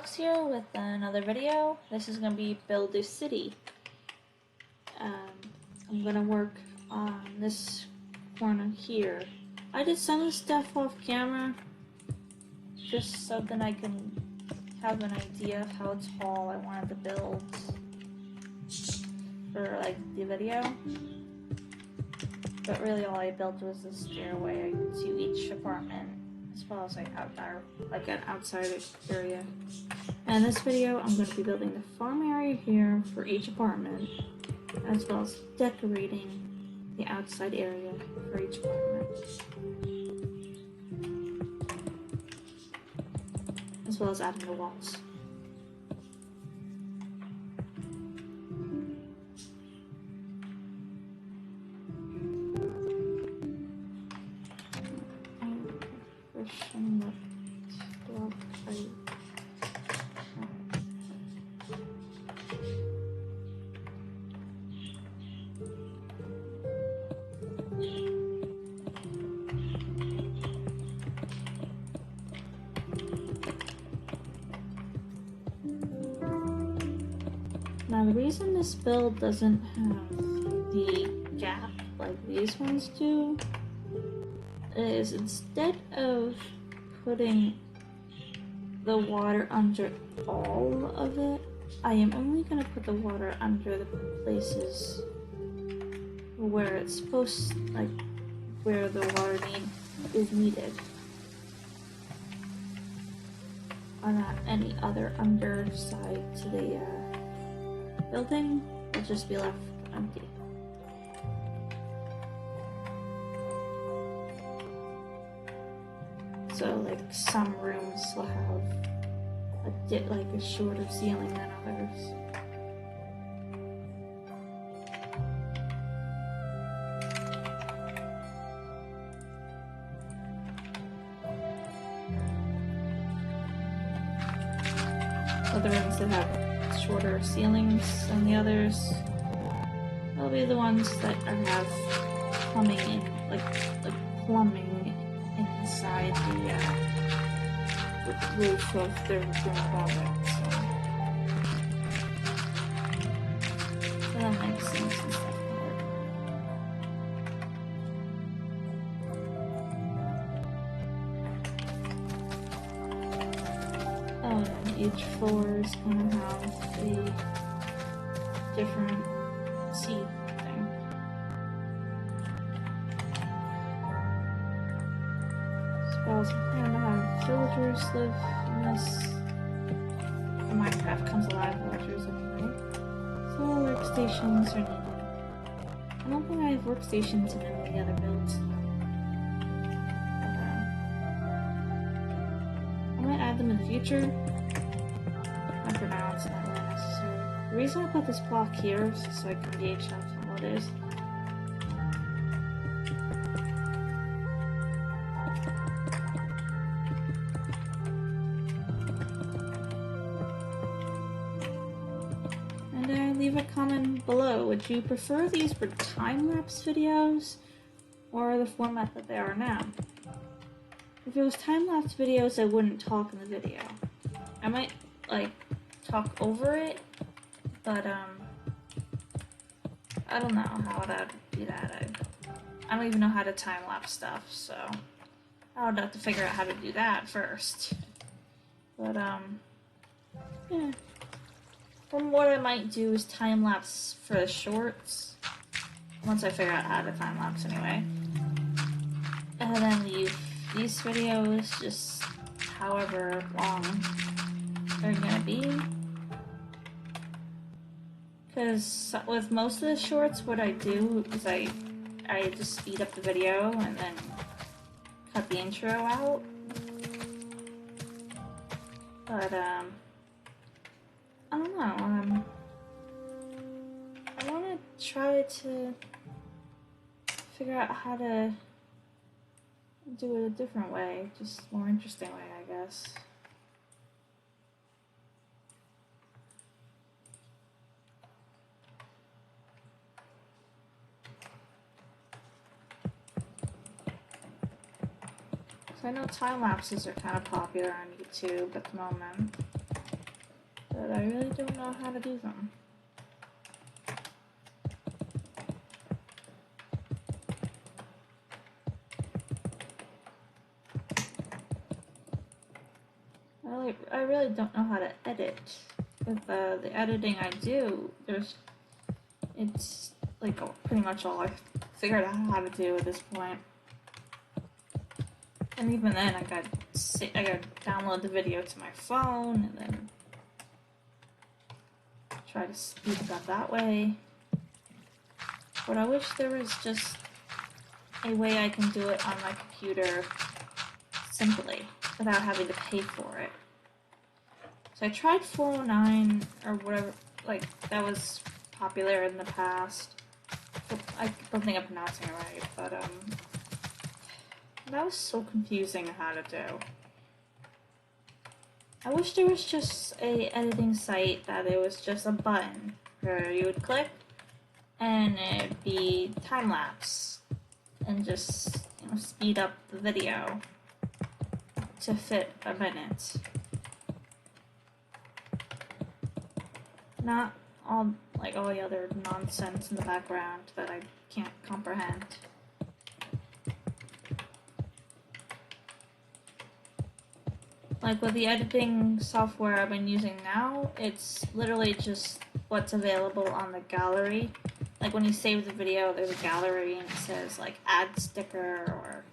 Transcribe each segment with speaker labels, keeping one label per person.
Speaker 1: Fox here with another video. This is gonna be Build a City. I'm gonna work on this corner here. I did some of the stuff off camera, just so that I can have an idea of how tall I wanted to build for like the video. But really all I built was the stairway to each apartment, as well as like an outside area. And in this video, I'm going to be building the farm area here for each apartment, as well as decorating the outside area for each apartment, as well as adding the walls. Now the reason this build doesn't have the gap like these ones do is instead of putting the water under all of it, I am only going to put the water under the places where it's supposed, like where the water is needed. Not any other underside to the building will just be left empty. So like some rooms will have a shorter ceiling than others. Other rooms that have shorter ceilings than the others will be the ones that have plumbing in, like plumbing inside the roof of their apartment. So that makes sense and stuff can work. Oh, and each floor is gonna have a different seat thing. Spells and have villagers live in this. Minecraft comes alive, villagers anyway. So workstations are needed. I don't think I have workstations in any of the other builds. I might add them in the future. And for now, it's not really necessary. The reason I put this block here is so I can gauge how tall it is. And leave a comment below. Would you prefer these for time-lapse videos or the format that they are now? If it was time-lapse videos, I wouldn't talk in the video. I might, like, talk over it, but, I don't know how to do that. I don't even know how to time-lapse stuff, so I would have to figure out how to do that first. But, yeah. From what I might do is time-lapse for the shorts, once I figure out how to time-lapse anyway. And then leave these videos just however long they're gonna be. Because with most of the shorts, what I do is I just speed up the video and then cut the intro out. But, I don't know, I want to try to figure out how to do it a different way, just more interesting way, I guess. So I know time lapses are kind of popular on YouTube at the moment. know how to do them. I really don't know how to edit. With the editing I do, it's like pretty much all I've figured out how to do at this point. And even then, I got download the video to my phone and then try to speed it up that way. But I wish there was just a way I can do it on my computer simply without having to pay for it. So I tried 409 or whatever, like that was popular in the past. I don't think I'm pronouncing it right, but that was so confusing how to do. I wish there was just a editing site that it was just a button where you would click and it'd be time lapse and just speed up the video to fit a minute. Not all the other nonsense in the background that I can't comprehend. Like with the editing software I've been using now, it's literally just what's available on the gallery. Like when you save the video, there's a gallery and it says like add sticker or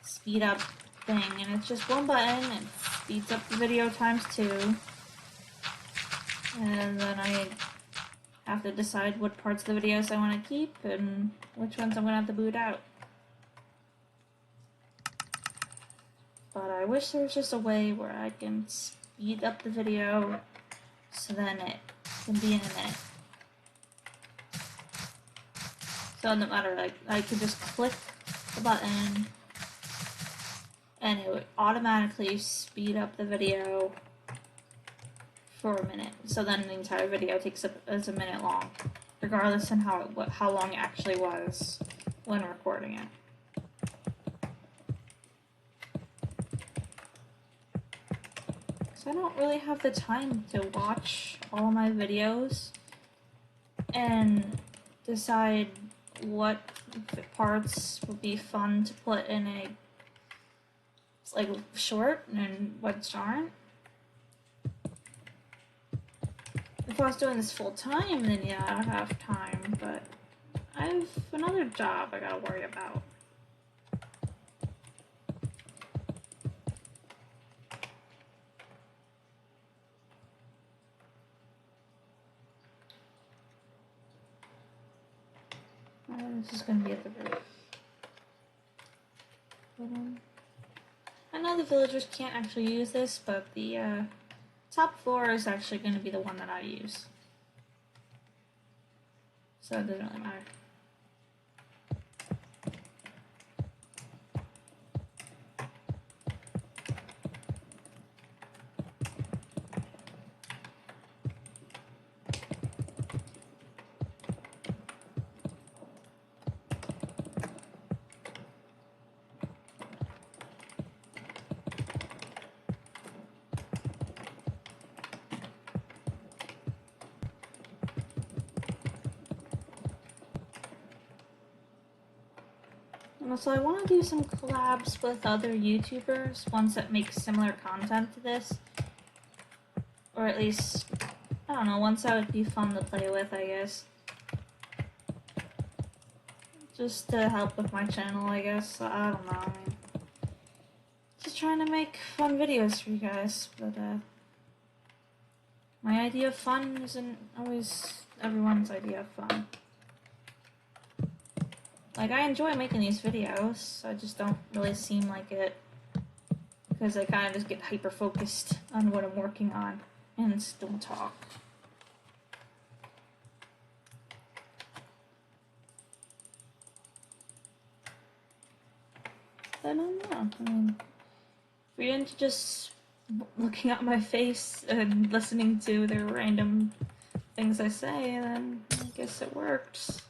Speaker 1: speed up thing, and it's just one button and speeds up the video ×2. And then I have to decide what parts of the videos I want to keep and which ones I'm going to have to boot out. But I wish there was just a way where I can speed up the video so then it can be in a minute. So no matter, like, I could just click the button and it would automatically speed up the video for a minute. So then the entire video takes up as a minute long, regardless of how long it actually was when recording it. So I don't really have the time to watch all my videos and decide what parts would be fun to put in a short and what aren't. If I was doing this full time, then yeah, I would have time, but I have another job I gotta worry about. This is gonna be at the roof. I know the villagers can't actually use this, but the top floor is actually going to be the one that I use. So it doesn't really matter. So I want to do some collabs with other YouTubers, ones that make similar content to this. Or at least, I don't know, ones that would be fun to play with, I guess. Just to help with my channel, I guess. I don't know, I mean, just trying to make fun videos for you guys, but my idea of fun isn't always everyone's idea of fun. Like, I enjoy making these videos, I just don't really seem like it, because I kind of just get hyper-focused on what I'm working on, and still talk. I don't know, I mean, if you're into just looking at my face and listening to the random things I say, then I guess it works.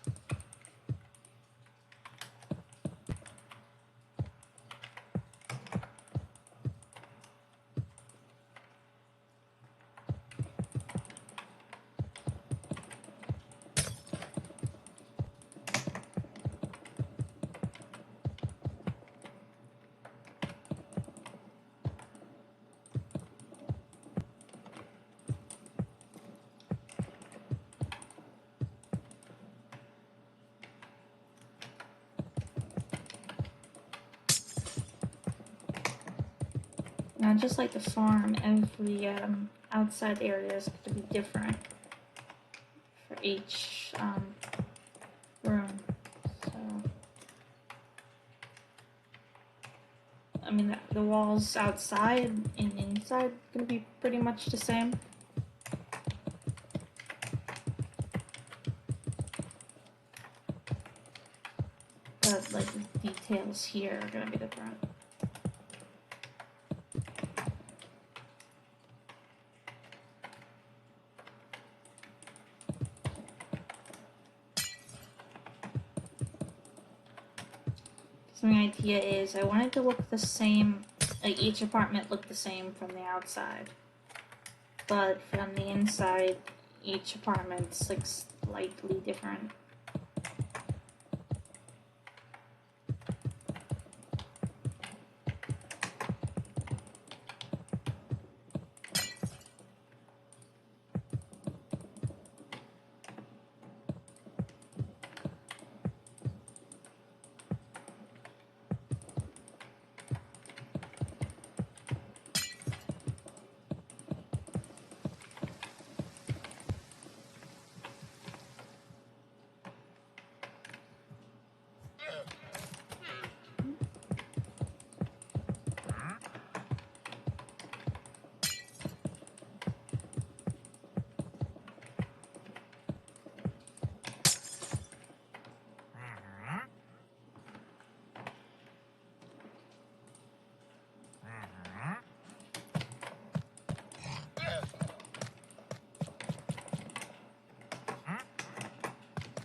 Speaker 1: just like the farm, every outside area is going to be different for each room. So, I mean, the walls outside and inside are going to be pretty much the same. But like the details here are going to be different. So my idea is I wanted to look the same, like each apartment looked the same from the outside. But from the inside, each apartment's like slightly different.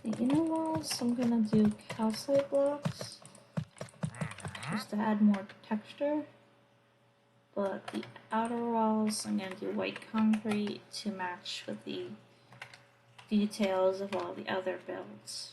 Speaker 1: The inner walls, I'm gonna do calcite blocks just to add more texture. But the outer walls, I'm gonna do white concrete to match with the details of all the other builds.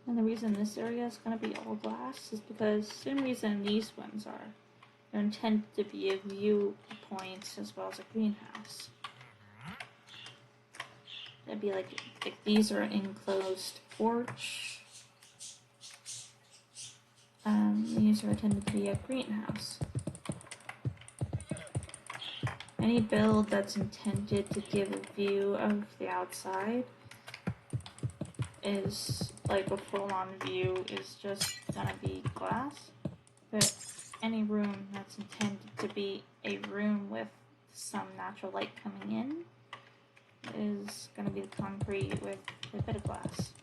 Speaker 1: And the reason this area is going to be all glass is because the same reason these ones are. They're intended to be a viewpoint as well as a greenhouse. It'd be like if these are an enclosed porch. These are intended to be a greenhouse. Any build that's intended to give a view of the outside is like a full-on view is just gonna be glass. But any room that's intended to be a room with some natural light coming in is gonna be the concrete with a bit of glass.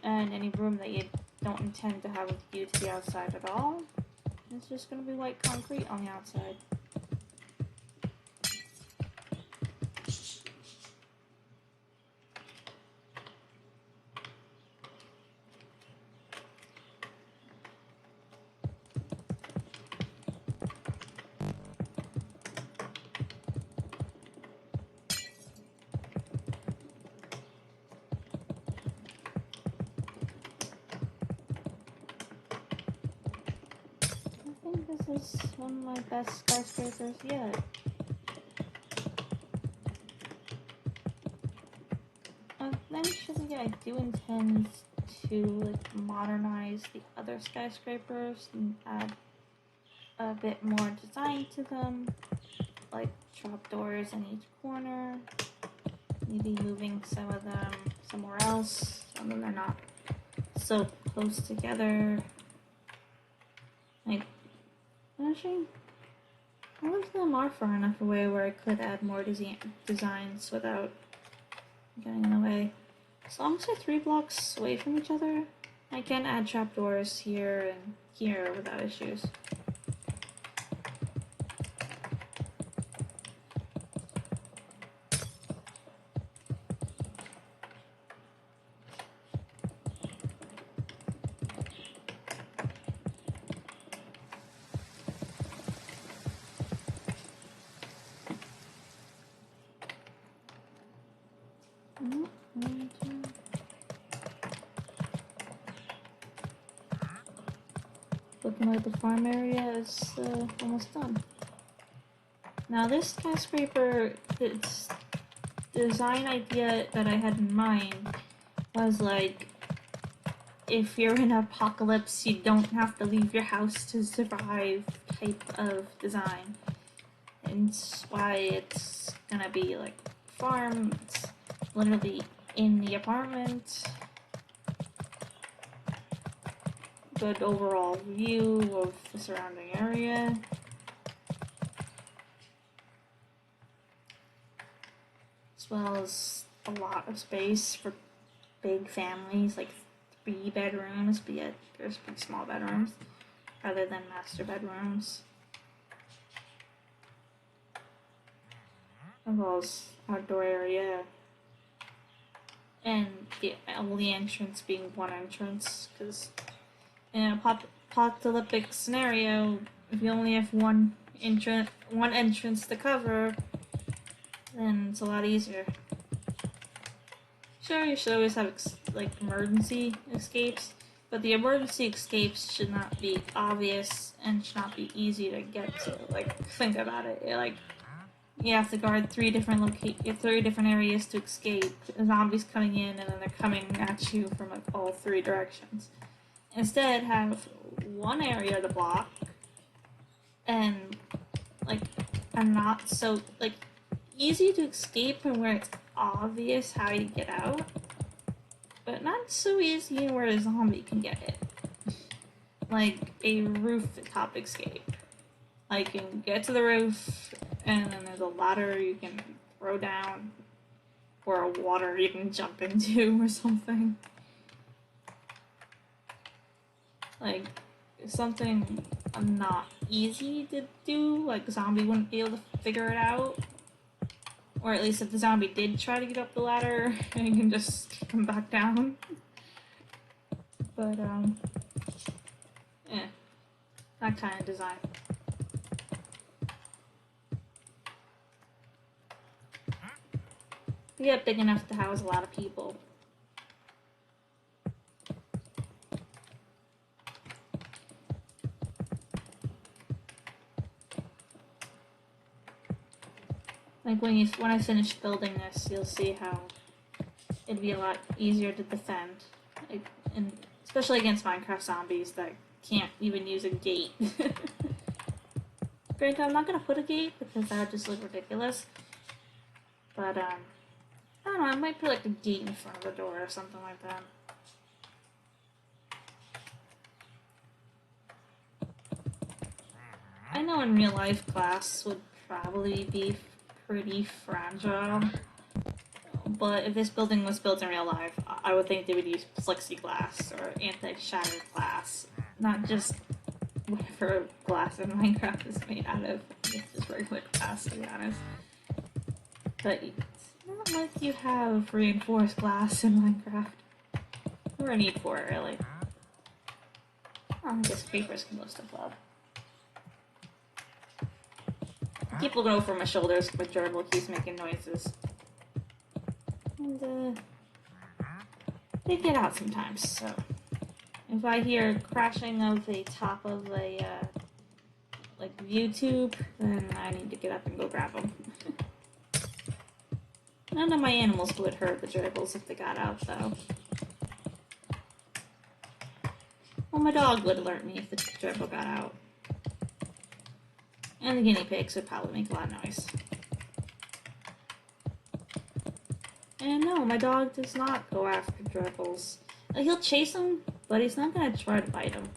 Speaker 1: And any room that you don't intend to have a view to the outside at all, it's just going to be white concrete on the outside. This is one of my best skyscrapers yet. Eventually, I do intend to modernize the other skyscrapers and add a bit more design to them, like trapdoors in each corner. Maybe moving some of them somewhere else, so then they're not so close together. Like, actually, all of them are far enough away where I could add more designs without getting in the way. As long as they're 3 blocks away from each other, I can add trapdoors here and here without issues. Looking like the farm area is almost done. Now this skyscraper, its design idea that I had in mind was like, if you're in an apocalypse, you don't have to leave your house to survive type of design. And it's why it's gonna be like farm, it's literally in the apartment. Good overall view of the surrounding area. As well as a lot of space for big families, like 3 bedrooms, be it there's big small bedrooms, rather than master bedrooms. As well as outdoor area. And the only entrance being one entrance, because in an apocalyptic scenario, if you only have one entrance to cover, then it's a lot easier. Sure, you should always have like emergency escapes, but the emergency escapes should not be obvious and should not be easy to get to. Like, think about it. You have to guard 3 different areas to escape. Zombies coming in, and then they're coming at you from like all 3 directions. Instead, have one area to block, and like not so like easy to escape and where it's obvious how you get out, but not so easy where a zombie can get it. Like a rooftop escape. Like you can get to the roof, and then there's a ladder you can throw down, or a water you can jump into or something. Like, something not easy to do, like a zombie wouldn't be able to figure it out. Or at least if the zombie did try to get up the ladder, you can just come back down. But, yeah, that kind of design. Yeah, big enough to house a lot of people. Like when I finish building this, you'll see how it'd be a lot easier to defend, like, and especially against Minecraft zombies that can't even use a gate. Granted, I'm not gonna put a gate because that would just look ridiculous. But I don't know. I might put like a gate in front of the door or something like that. I know in real life glass would probably be pretty fragile, but if this building was built in real life, I would think they would use plexiglass or anti-shatter glass, not just whatever glass in Minecraft is made out of. It's just regular glass, to be honest. But it's not like you have reinforced glass in Minecraft. Or a need for it, really. Oh, I guess papers can blow stuff up. I keep looking over my shoulders, but Gerbil keeps making noises. And, they get out sometimes, so... If I hear crashing of the top of a like YouTube, then I need to get up and go grab them. None of my animals would hurt the gerbils if they got out, though. Well, my dog would alert me if the gerbil got out. And the guinea pigs would probably make a lot of noise. And no, my dog does not go after gerbils. Like, he'll chase them, but he's not gonna try to bite them.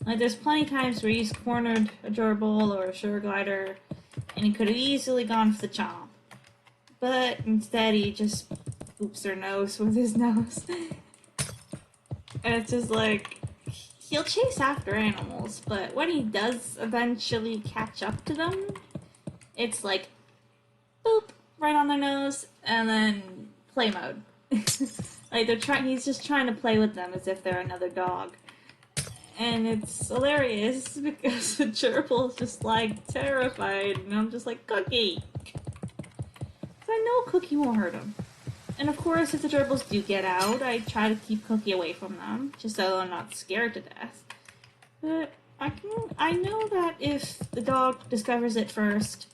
Speaker 1: Like, there's plenty of times where he's cornered a gerbil or a sugar glider, and he could have easily gone for the chomp. But instead, he just boops their nose with his nose. And it's just like, he'll chase after animals, but when he does eventually catch up to them, it's like, boop, right on their nose, and then play mode. Like, he's just trying to play with them as if they're another dog. And it's hilarious because the gerbil's just like terrified, and I'm just like, Cookie! So I know Cookie won't hurt him. And of course, if the gerbils do get out, I try to keep Cookie away from them, just so I'm not scared to death. But I know that if the dog discovers it first,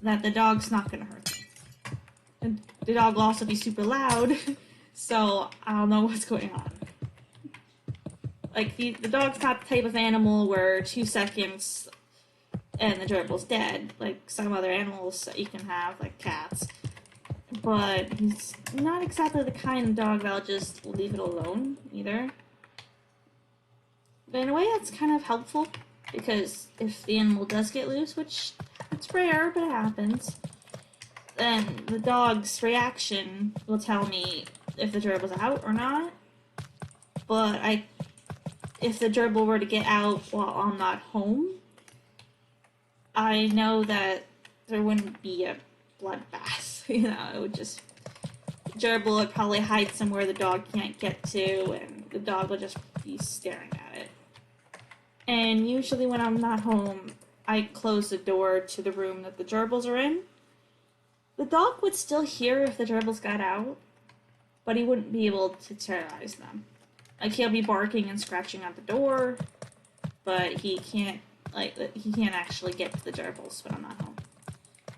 Speaker 1: that the dog's not gonna hurt them. And the dog will also be super loud, so I'll know what's going on. Like, the dog's not the type of animal where 2 seconds and the gerbil's dead, like some other animals that you can have, like cats. But he's not exactly the kind of dog that'll just leave it alone, either. But in a way, that's kind of helpful, because if the animal does get loose, which it's rare, but it happens, then the dog's reaction will tell me if the gerbil's out or not. But if the gerbil were to get out while I'm not home, I know that there wouldn't be a bloodbath. You know, it would just... gerbil would probably hide somewhere the dog can't get to, and the dog would just be staring at it. And usually when I'm not home, I close the door to the room that the gerbils are in. The dog would still hear if the gerbils got out, but he wouldn't be able to terrorize them. Like, he'll be barking and scratching at the door, but he can't actually get to the gerbils when I'm not home.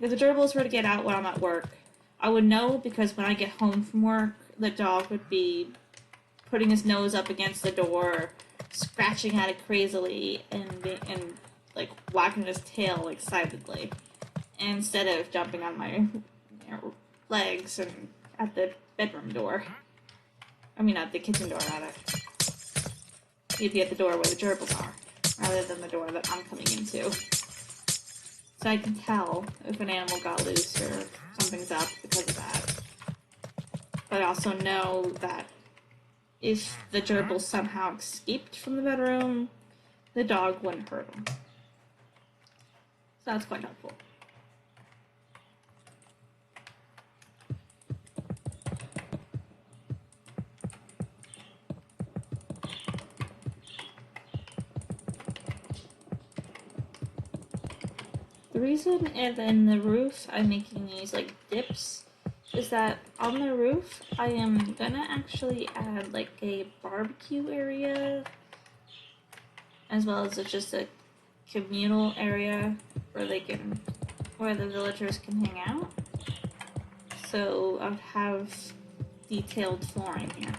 Speaker 1: If the gerbils were to get out while I'm at work, I would know, because when I get home from work, the dog would be putting his nose up against the door, scratching at it crazily, and like wagging his tail excitedly, instead of jumping on my legs and at the bedroom door. I mean, at the kitchen door, rather. He'd be at the door where the gerbils are, rather than the door that I'm coming into. So I can tell if an animal got loose or something's up because of that. But I also know that if the gerbil somehow escaped from the bedroom, the dog wouldn't hurt him. So that's quite helpful. The reason in the roof I'm making these like dips is that on the roof I am gonna actually add like a barbecue area, as well as just a communal area where the villagers can hang out. So I'll have detailed flooring here.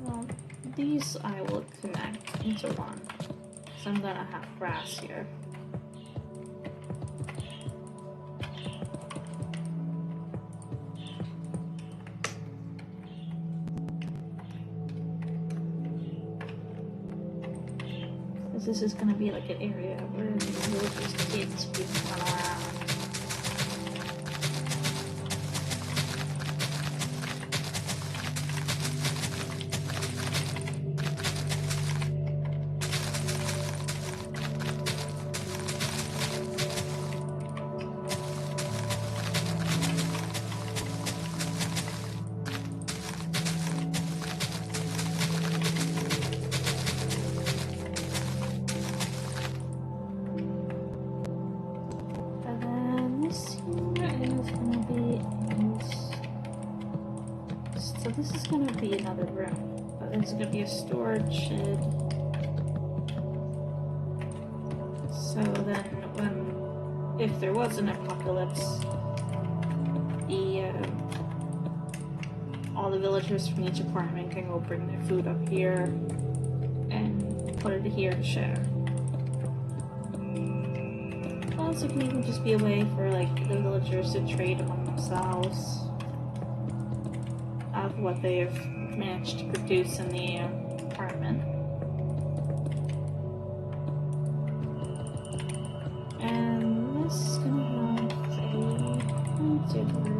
Speaker 1: Well, these I will connect into one. So I'm gonna have grass here. This is gonna be like an area where the villagers' kids can run around. so this is gonna be another room. But there's gonna be a storage shed. So then if there was an apocalypse, all the villagers from each apartment can go bring their food up here and put it here to share. Also, it can even just be a way for like the villagers to trade among themselves of what they have managed to produce in the apartment. And this is gonna have a haunted roof.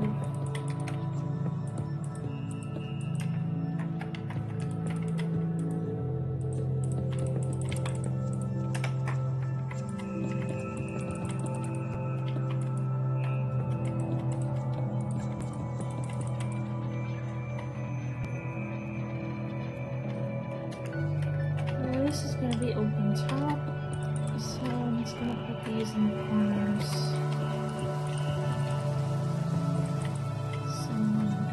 Speaker 1: This is going to be open top, so I'm just going to put these in the corners. So I'm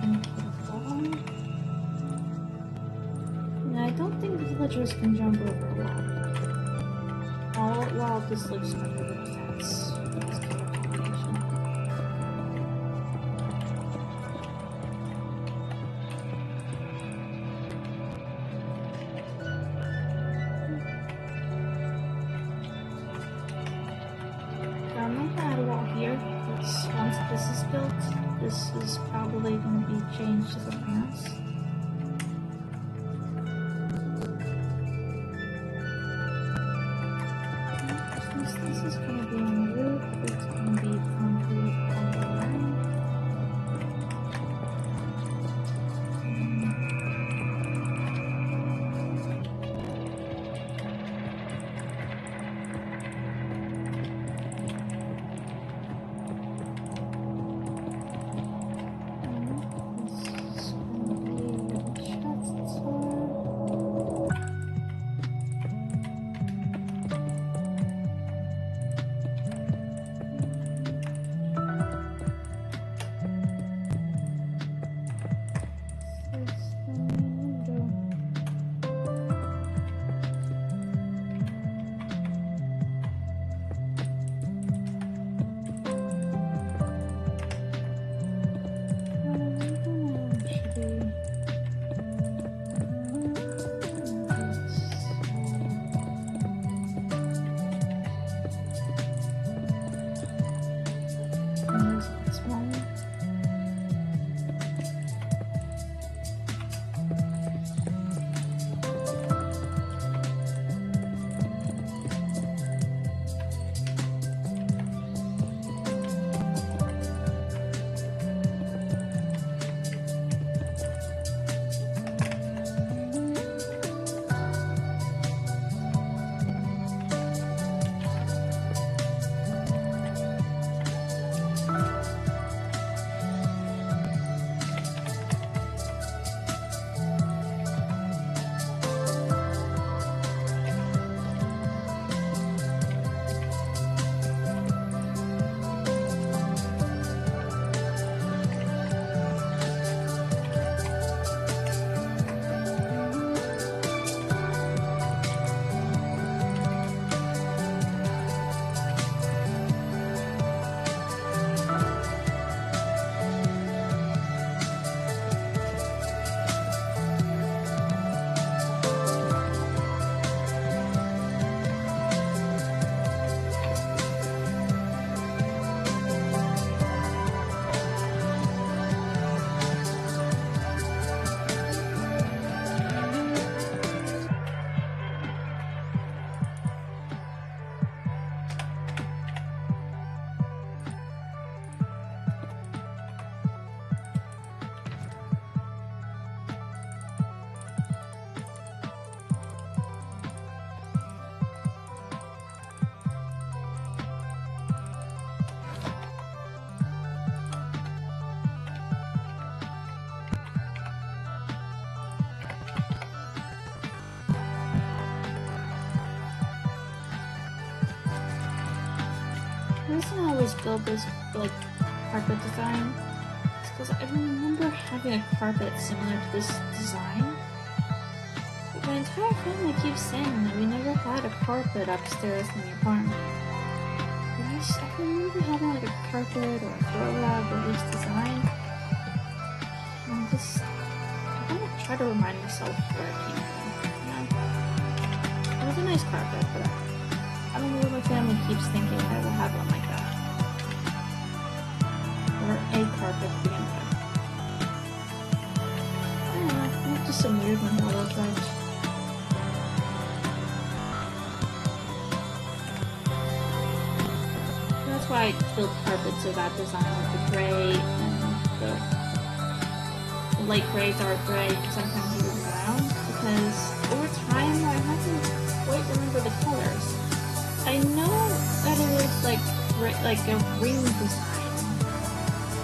Speaker 1: going to put a wall. And I don't think the villagers can jump over a wall. All while this looks under the fence. This kind of combination. Once this is built, this is probably going to be changed to something else. This is going to be on the roof, it's going to be concrete all around. The reason I always build this like carpet design is Because I remember having a carpet similar to this design. But my entire family keeps saying that we never had a carpet upstairs in the apartment. But I remember having like a carpet or a throw rug of this design. And I'm gonna try to remind myself where it came from. You know? It was a nice carpet, but I don't know why my family keeps thinking I will have one like that. Or a carpet to begin with. I don't know, I have just some weird Mandela effect. That's why I built carpets of that design, like the gray and the light gray, dark gray, and sometimes even brown, because over time I haven't quite remember the colors. I know that it was like a ring design.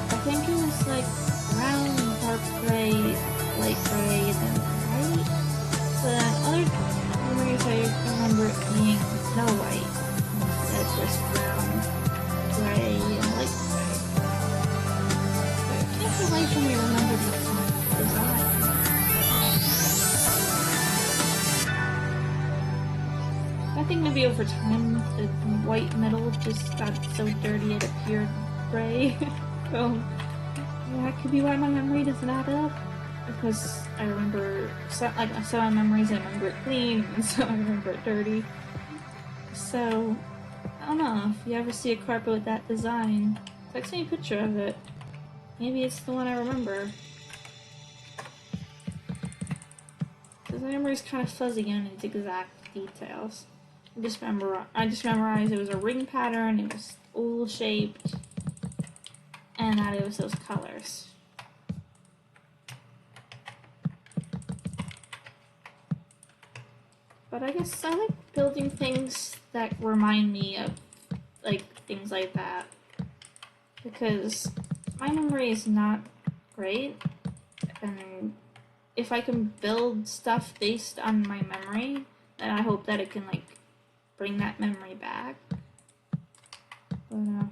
Speaker 1: I think it was like brown, dark gray, light gray, and then white. But other memories I remember it being snow white instead of just brown, gray, and light gray. But I can't for life for me remember the design. I think maybe over time the white metal just got so dirty it appeared gray. So that could be why my memory doesn't add up. Because I remember some memories I remember it clean and some I remember it dirty. So I don't know, if you ever see a carpet with that design, text me a picture of it. Maybe it's the one I remember. Because my memory's kind of fuzzy on its exact details. I just memorized it was a ring pattern, it was oval shaped, and that it was those colors. But I guess I like building things that remind me of like things like that, because my memory is not great, and if I can build stuff based on my memory, then I hope that it can like bring that memory back. But I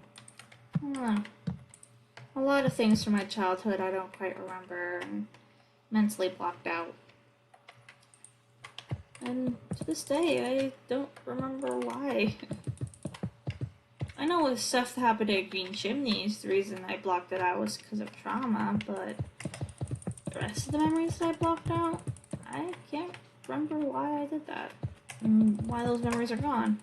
Speaker 1: don't know. A lot of things from my childhood I don't quite remember and mentally blocked out. And to this day, I don't remember why. I know with stuff that happened at Green Chimneys, the reason I blocked it out was because of trauma, but the rest of the memories that I blocked out, I can't remember why I did that. And why those memories are gone.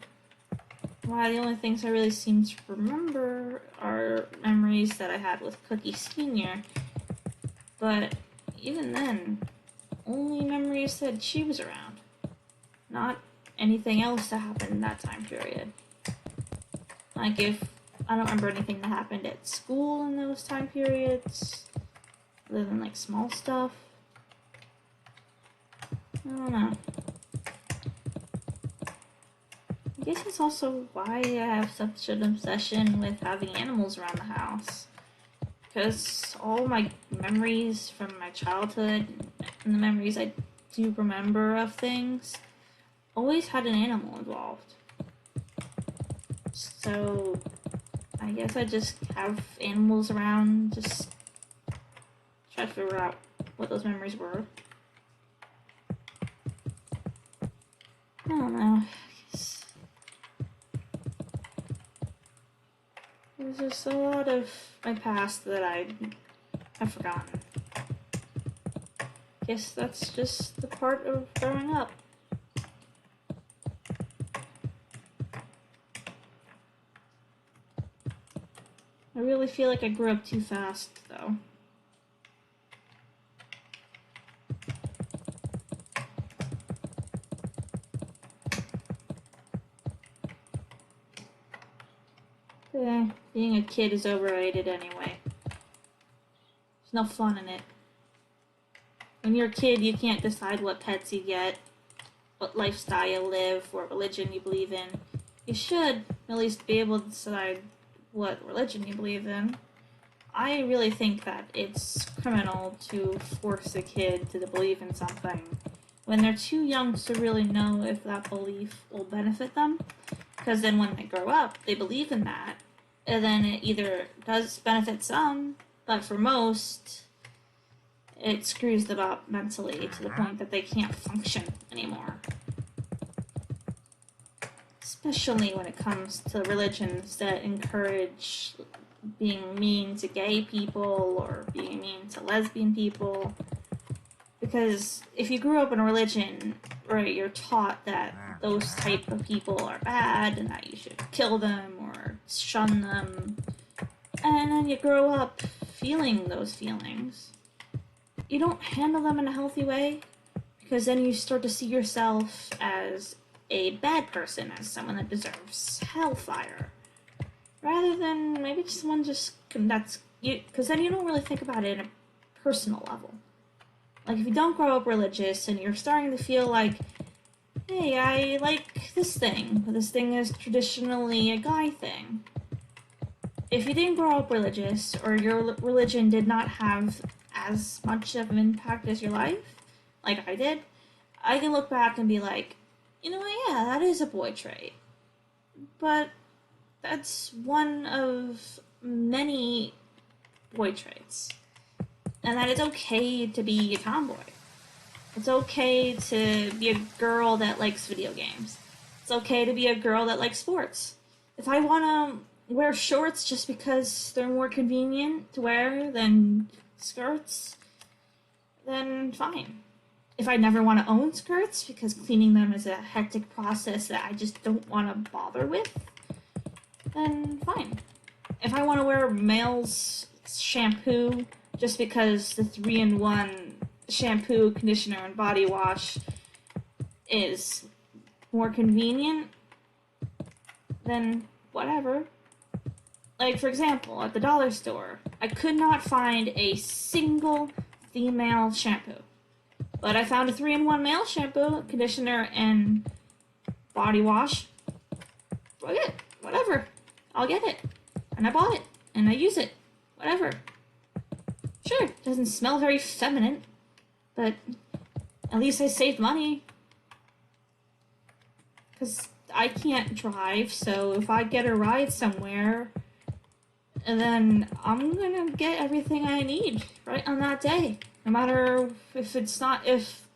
Speaker 1: Why the only things I really seem to remember are memories that I had with Cookie Sr. But even then, only memories that she was around. Not anything else that happened in that time period. Like if I don't remember anything that happened at school in those time periods, other than like small stuff. I don't know. I guess that's also why I have such an obsession with having animals around the house. Because all my memories from my childhood and the memories I do remember of things always had an animal involved. So I guess I just have animals around, just try to figure out what those memories were. I don't know. There's just a lot of my past that I've forgotten. Guess that's just the part of growing up. I really feel like I grew up too fast, though. Being a kid is overrated anyway. There's no fun in it. When you're a kid, you can't decide what pets you get, what lifestyle you live, what religion you believe in. You should at least be able to decide what religion you believe in. I really think that it's criminal to force a kid to believe in something when they're too young to really know if that belief will benefit them. Because then when they grow up, they believe in that, and then it either does benefit some, But for most, it screws them up mentally to the point that they can't function anymore. Especially when it comes to religions that encourage being mean to gay people or being mean to lesbian people. Because if you grew up in a religion where you're taught that those type of people are bad and that you should kill them or shun them, and then you grow up feeling those feelings, you don't handle them in a healthy way, because then you start to see yourself as a bad person, as someone that deserves hellfire, rather than maybe someone that's you, because then you don't really think about it in a personal level. Like, if you don't grow up religious and you're starting to feel like, hey, I like this thing, but this thing is traditionally a guy thing. If you didn't grow up religious, or your religion did not have as much of an impact as your life, like I did, I can look back and be like, you know what, yeah, that is a boy trait. But that's one of many boy traits. And that it's okay to be a tomboy. It's okay to be a girl that likes video games. It's okay to be a girl that likes sports. If I want to wear shorts just because they're more convenient to wear than skirts, then fine. If I never want to own skirts because cleaning them is a hectic process that I just don't want to bother with, then fine. If I want to wear male's shampoo just because the 3-in-1 shampoo, conditioner, and body wash is more convenient, then whatever. Like, for example, at the dollar store, I could not find a single female shampoo. But I found a 3-in-1 male shampoo, conditioner, and body wash. Okay, whatever. I'll get it. And I bought it. And I use it. Whatever. Sure, it doesn't smell very feminine, but at least I saved money. Because I can't drive, so if I get a ride somewhere, and then I'm gonna get everything I need right on that day. No matter if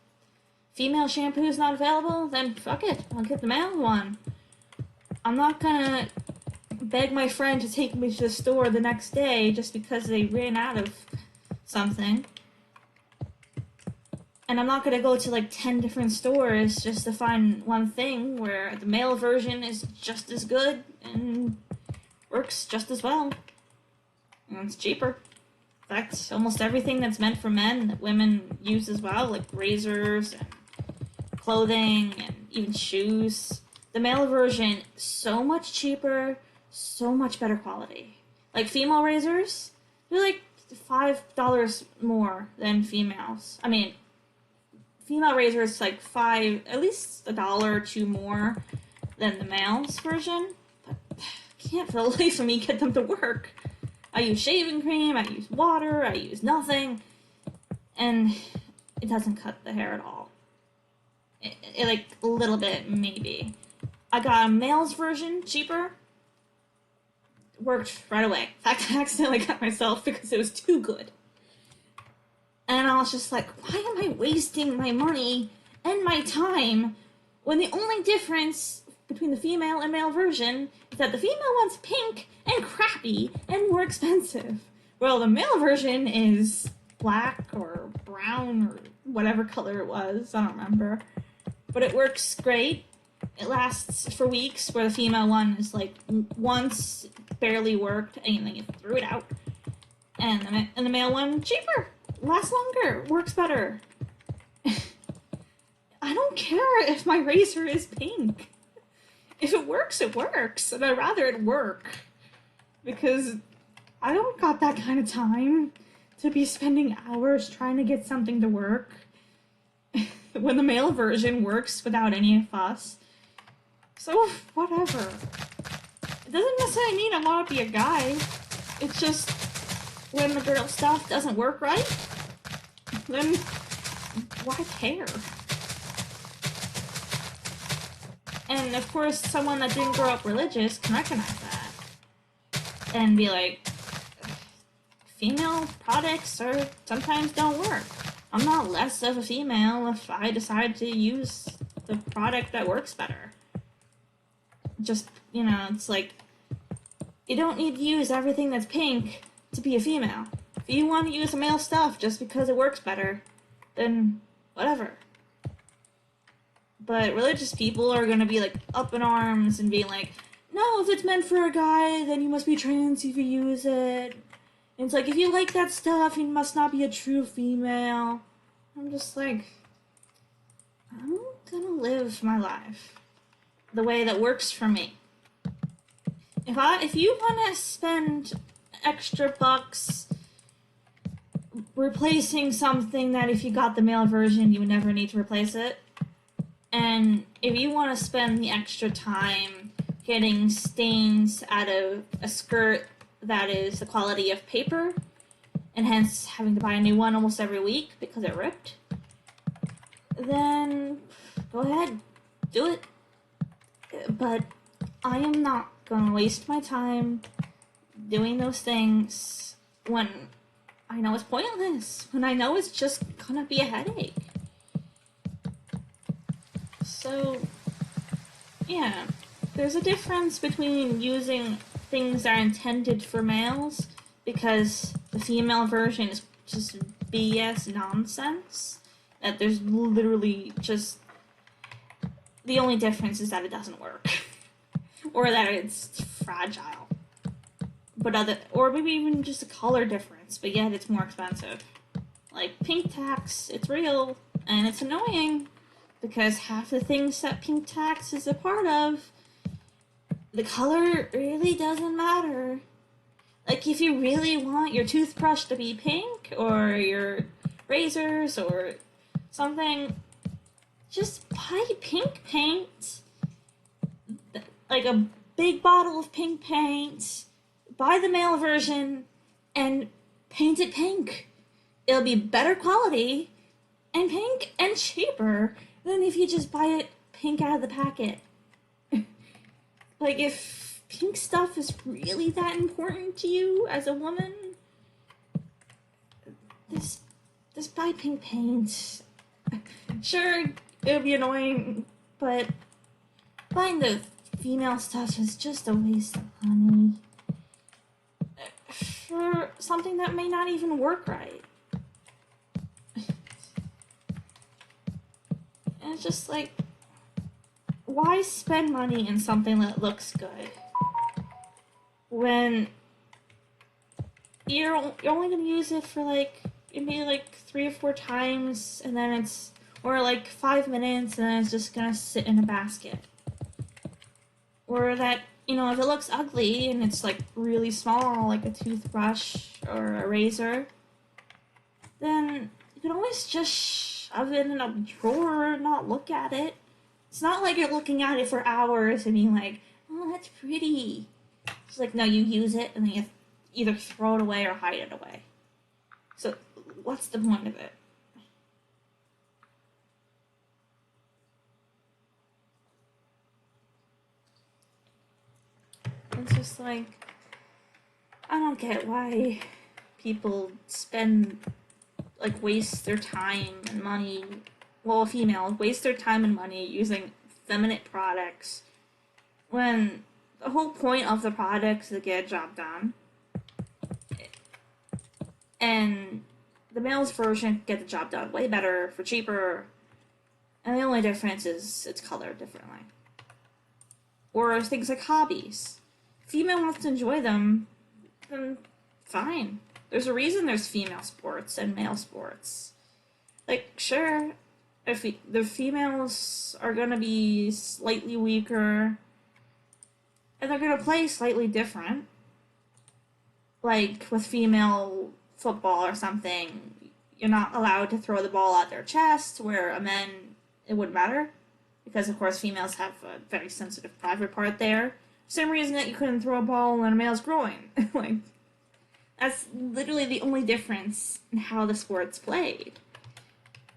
Speaker 1: female shampoo is not available, then fuck it, I'll get the male one. I'm not gonna beg my friend to take me to the store the next day just because they ran out of something. And I'm not gonna go to like 10 different stores just to find one thing where the male version is just as good and works just as well. And it's cheaper. In fact, almost everything that's meant for men that women use as well, like razors and clothing and even shoes. The male version, so much cheaper, so much better quality. Like female razors, they're like $5 more than females. I mean, female razors like at least $1 or $2 more than the male's version. But I can't for the life of me get them to work. I use shaving cream, I use water, I use nothing, and it doesn't cut the hair at all. It like a little bit, maybe. I got a male's version, cheaper. Worked right away. In fact, I accidentally got myself because it was too good. And I was just like, why am I wasting my money and my time when the only difference between the female and male version is that the female one's pink and crappy and more expensive, well, the male version is black or brown or whatever color it was, I don't remember, but it works great. It lasts for weeks, where the female one is like once barely worked and then you threw it out, and the male one, cheaper, lasts longer, works better. I don't care if my razor is pink. If it works, it works, and I'd rather it work, because I don't got that kind of time to be spending hours trying to get something to work when the male version works without any fuss. So, whatever. It doesn't necessarily mean I want to be a guy. It's just, when the girl stuff doesn't work right, then why care? And of course, someone that didn't grow up religious can recognize that. And be like, female products are sometimes don't work. I'm not less of a female if I decide to use the product that works better. Just, it's like, you don't need to use everything that's pink to be a female. If you want to use male stuff just because it works better, then whatever. But religious people are gonna be like up in arms and being like, no, if it's meant for a guy, then you must be trans if you use it. And it's like, if you like that stuff, you must not be a true female. I'm just like, I'm gonna live my life the way that works for me. If you want to spend extra bucks replacing something that if you got the male version, you would never need to replace it, and if you want to spend the extra time getting stains out of a skirt that is the quality of paper, and hence having to buy a new one almost every week because it ripped, then go ahead, do it. But I am not gonna waste my time doing those things when I know it's pointless, when I know it's just gonna be a headache. So, yeah, there's a difference between using things that are intended for males because the female version is just BS nonsense, that there's literally just, the only difference is that it doesn't work. Or that it's fragile. Or maybe even just a color difference, but yet it's more expensive. Like pink tax, it's real, and it's annoying, because half the things that pink tax is a part of, the color really doesn't matter. Like, if you really want your toothbrush to be pink, or your razors, or something, just buy pink paint. Like a big bottle of pink paint, buy the male version, and paint it pink. It'll be better quality, and pink, and cheaper than if you just buy it pink out of the packet. Like, if pink stuff is really that important to you as a woman, just buy pink paint. Sure, it'll be annoying, but buying the female stuff is just a waste of money for something that may not even work right. And it's just like, why spend money in something that looks good when you're only going to use it for maybe 3 or 4 times, and then it's, or 5 minutes, and then it's just going to sit in a basket. Or that, if it looks ugly and it's really small, like a toothbrush or a razor, then you can always just shove it in a drawer and not look at it. It's not like you're looking at it for hours and being like, oh, that's pretty. It's like, no, you use it and then you either throw it away or hide it away. So what's the point of it? It's just like, I don't get why people waste their time and money, females waste their time and money using feminine products when the whole point of the product is to get a job done. And the male's version get the job done way better for cheaper, and the only difference is it's colored differently. Or things like hobbies. Female wants to enjoy them, then fine. There's a reason there's female sports and male sports. Sure, if the females are gonna be slightly weaker, and they're gonna play slightly different. Like with female football or something, you're not allowed to throw the ball at their chest, where a man, it wouldn't matter. Because, of course, females have a very sensitive private part there. Same reason that you couldn't throw a ball in a male's groin. That's literally the only difference in how the sport's played.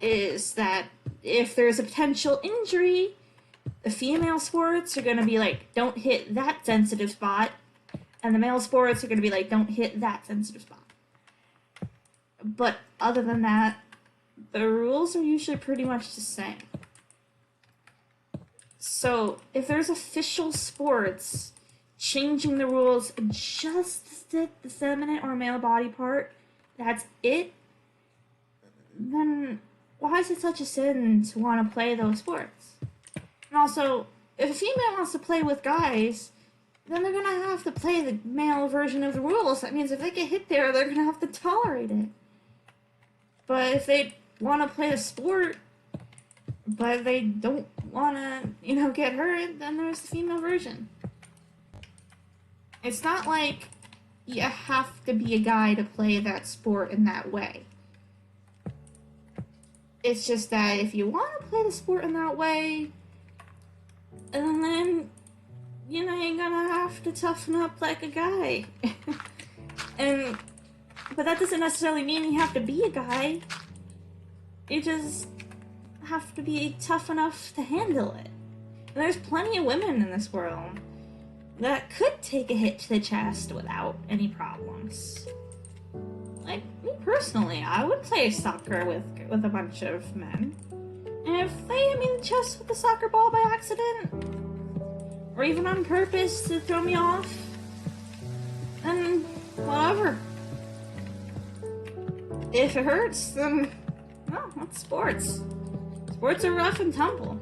Speaker 1: Is that if there's a potential injury, the female sports are going to be don't hit that sensitive spot, and the male sports are going to be don't hit that sensitive spot. But other than that, the rules are usually pretty much the same. So if there's official sports changing the rules just to the feminine or male body part, that's it, then why is it such a sin to want to play those sports? And also, if a female wants to play with guys, then they're gonna have to play the male version of the rules. That means if they get hit there, they're gonna have to tolerate it. But if they want to play a sport, but they don't want to, get hurt, then there's the female version. It's not like you have to be a guy to play that sport in that way. It's just that if you want to play the sport in that way, and then, you're gonna have to toughen up like a guy. But that doesn't necessarily mean you have to be a guy. You just have to be tough enough to handle it. And there's plenty of women in this world that could take a hit to the chest without any problems. Like, me personally, I would play soccer with a bunch of men. And if they hit me in the chest with a soccer ball by accident, or even on purpose to throw me off, then whatever. If it hurts, then, well, that's sports. Sports are rough and tumble.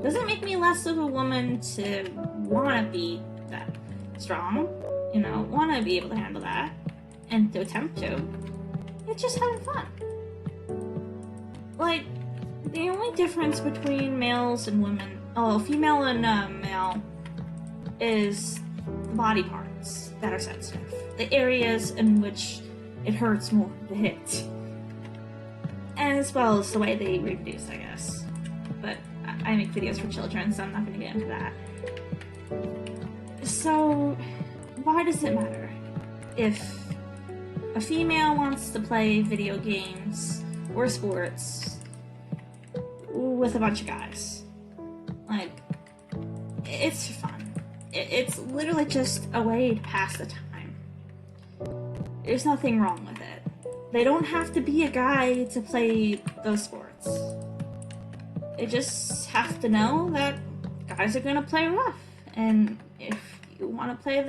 Speaker 1: Doesn't make me less of a woman to want to be that strong, want to be able to handle that, and to attempt to. It's just having fun. Like, the only difference between males and women, female and male, is the body parts that are sensitive. The areas in which it hurts more to hit. And as well as the way they reproduce, I guess. But I make videos for children, so I'm not going to get into that. So, why does it matter if a female wants to play video games or sports with a bunch of guys? Like, it's fun. It's literally just a way to pass the time. There's nothing wrong with it. They don't have to be a guy to play those sports. They just have to know that guys are gonna play rough. And if you want to play with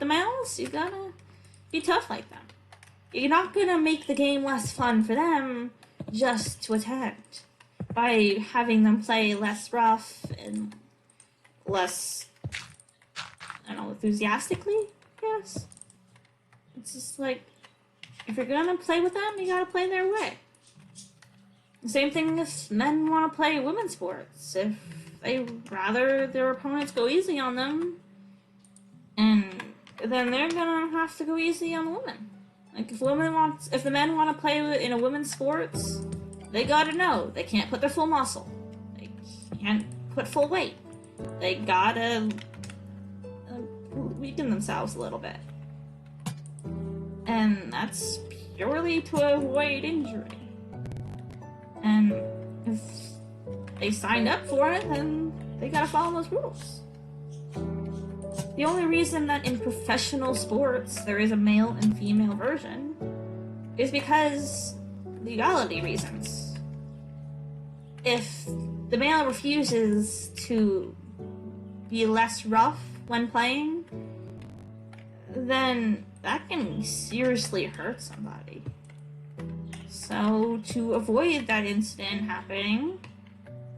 Speaker 1: the males, you gotta be tough like them. You're not gonna make the game less fun for them just to attempt by having them play less rough and less, enthusiastically, I guess. It's just like, if you're gonna play with them, you gotta play their way. The same thing if men want to play women's sports. If they rather their opponents go easy on them, and then they're gonna have to go easy on the women. Like, if the men want to play in a women's sports, they gotta know they can't put their full muscle. They can't put full weight. They gotta weaken themselves a little bit. And that's purely to avoid injury. And if they signed up for it, then they gotta follow those rules. The only reason that in professional sports there is a male and female version is because legality reasons. If the male refuses to be less rough when playing, then that can seriously hurt somebody. So, to avoid that incident happening,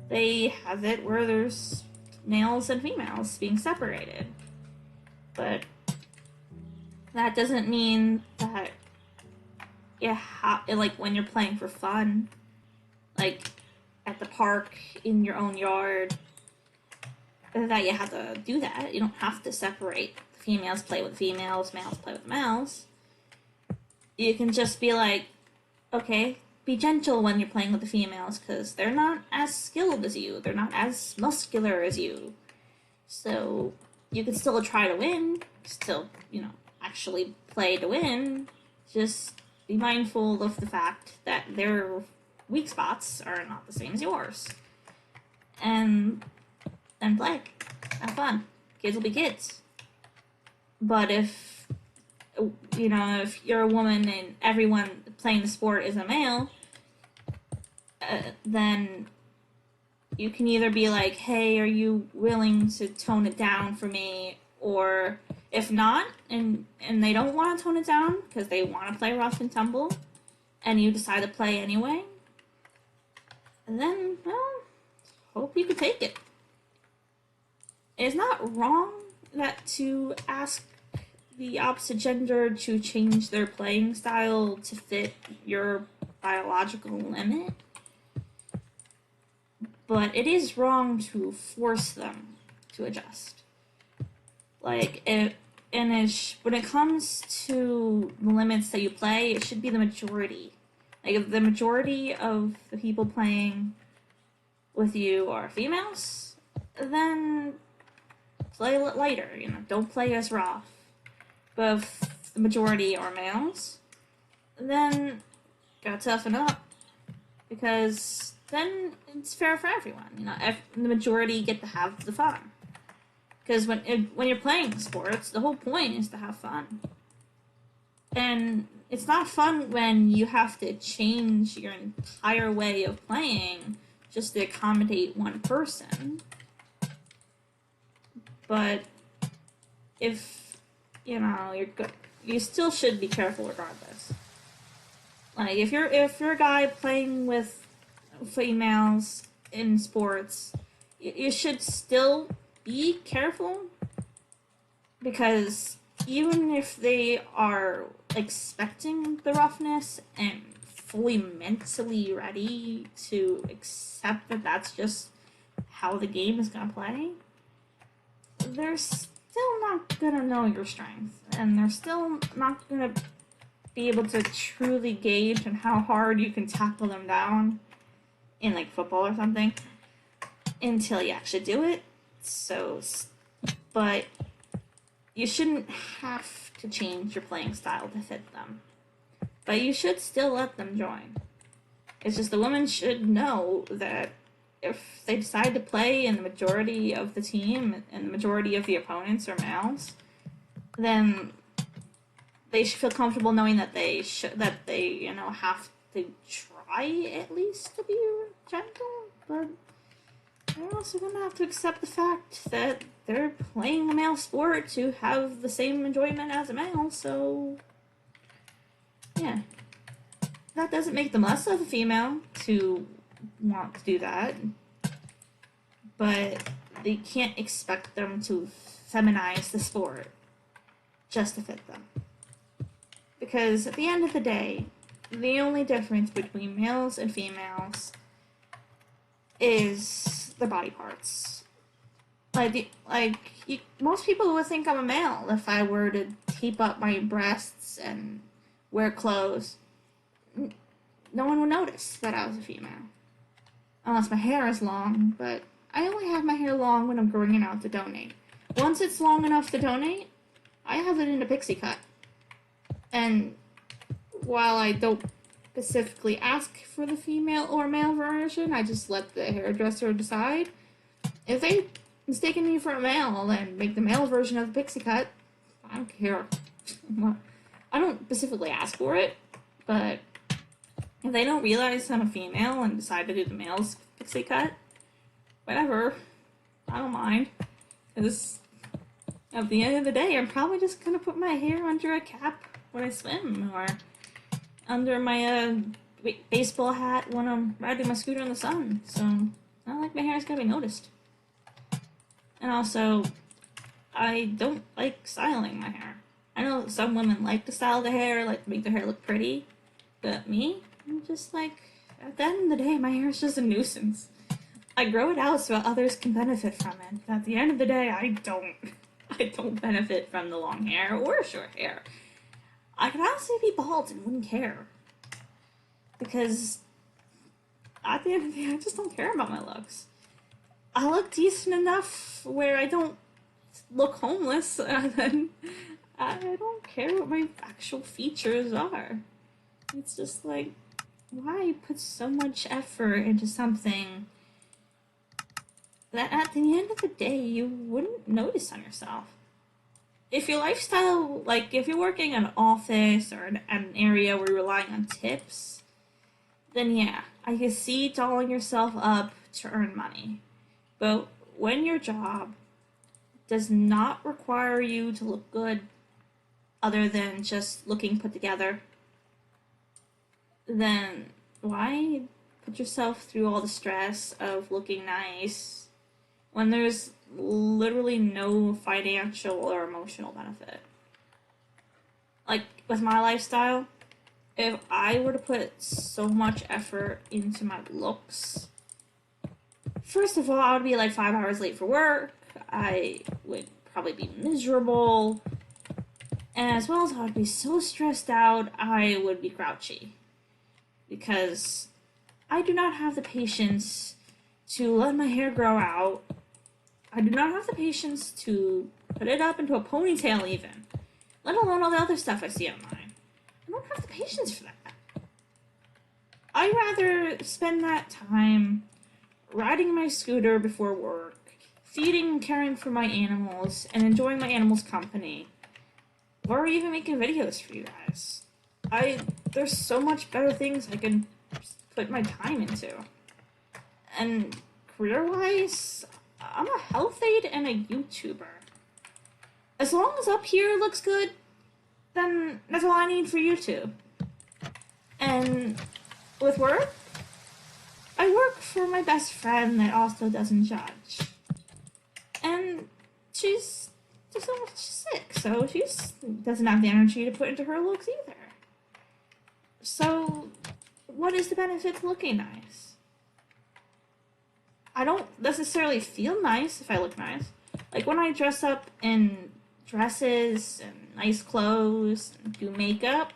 Speaker 1: they have it where there's males and females being separated. But that doesn't mean that when you're playing for fun, like at the park in your own yard, that you have to do that. You don't have to separate. Females play with females, males play with males. You can just be like, okay, be gentle when you're playing with the females, because they're not as skilled as you. They're not as muscular as you. So you can still try to win, still, actually play to win. Just be mindful of the fact that their weak spots are not the same as yours. And play. Have fun. Kids will be kids. But if you know, if you're a woman and everyone playing the sport is a male, then you can either be like, hey, are you willing to tone it down for me? Or if not, and they don't want to tone it down because they want to play rough and tumble, and you decide to play anyway, and then, well, hope you can take it. It's not wrong that to ask the opposite gender to change their playing style to fit your biological limit, but it is wrong to force them to adjust. Like, when it comes to the limits that you play, it should be the majority. Like, if the majority of the people playing with you are females, then play lighter, you know, don't play as rough. But if the majority are males, then gotta toughen up. Because then it's fair for everyone, you know, the majority get to have the fun. Because when you're playing sports, the whole point is to have fun. And it's not fun when you have to change your entire way of playing just to accommodate one person. But if, you know, you still should be careful regardless. Like, if you're a guy playing with females in sports, you should still be careful, because even if they are expecting the roughness and fully mentally ready to accept that that's just how the game is going to play, they're still not going to know your strength, and they're still not going to be able to truly gauge on how hard you can tackle them down in, like, football or something until you actually do it. So, but you shouldn't have to change your playing style to fit them. But you should still let them join. It's just the women should know that if they decide to play and the majority of the team and the majority of the opponents are males, then they should feel comfortable knowing that they you know, have to try at least to be gentle, but they're also going to have to accept the fact that they're playing a male sport to have the same enjoyment as a male, so yeah. That doesn't make them less of a female to want to do that, but they can't expect them to feminize the sport just to fit them. Because at the end of the day, the only difference between males and females is the body parts. Most people would think I'm a male if I were to tape up my breasts and wear clothes. No one would notice that I was a female. Unless my hair is long, but I only have my hair long when I'm growing it out to donate. Once it's long enough to donate, I have it in a pixie cut. And while I don't specifically ask for the female or male version, I just let the hairdresser decide. If they mistaken me for a male and make the male version of the pixie cut, I don't care. I don't specifically ask for it, but if they don't realize I'm a female and decide to do the male's pixie cut, whatever, I don't mind. Because at the end of the day, I'm probably just going to put my hair under a cap when I swim, or under my baseball hat when I'm riding my scooter in the sun. So, I don't like my hair is going to be noticed. And also, I don't like styling my hair. I know some women like to style their hair, like to make their hair look pretty, but me, I'm just like, at the end of the day, my hair is just a nuisance. I grow it out so others can benefit from it, but at the end of the day, I don't benefit from the long hair or short hair. I could honestly be bald and wouldn't care. Because at the end of the day, I just don't care about my looks. I look decent enough where I don't look homeless, and then I don't care what my actual features are. It's just like, why put so much effort into something that at the end of the day you wouldn't notice on yourself? if your lifestyle, like if you're working in an office or an area where you're relying on tips, then yeah, I can see dolling yourself up to earn money. But when your job does not require you to look good other than just looking put together, then why put yourself through all the stress of looking nice when there's literally no financial or emotional benefit? Like, with my lifestyle, if I were to put so much effort into my looks, first of all, I would be like 5 hours late for work. I would probably be miserable. And as well as I would be so stressed out, I would be grouchy. Because I do not have the patience to let my hair grow out. I do not have the patience to put it up into a ponytail even. Let alone all the other stuff I see online. I don't have the patience for that. I'd rather spend that time riding my scooter before work, feeding and caring for my animals, and enjoying my animals' company, or even making videos for you guys. There's so much better things I can put my time into. And career-wise, I'm a health aide and a YouTuber. As long as up here looks good, then that's all I need for YouTube. And with work, I work for my best friend that also doesn't judge. And she's sick, so she doesn't have the energy to put into her looks either. So, what is the benefit to looking nice? I don't necessarily feel nice if I look nice. Like when I dress up in dresses and nice clothes and do makeup,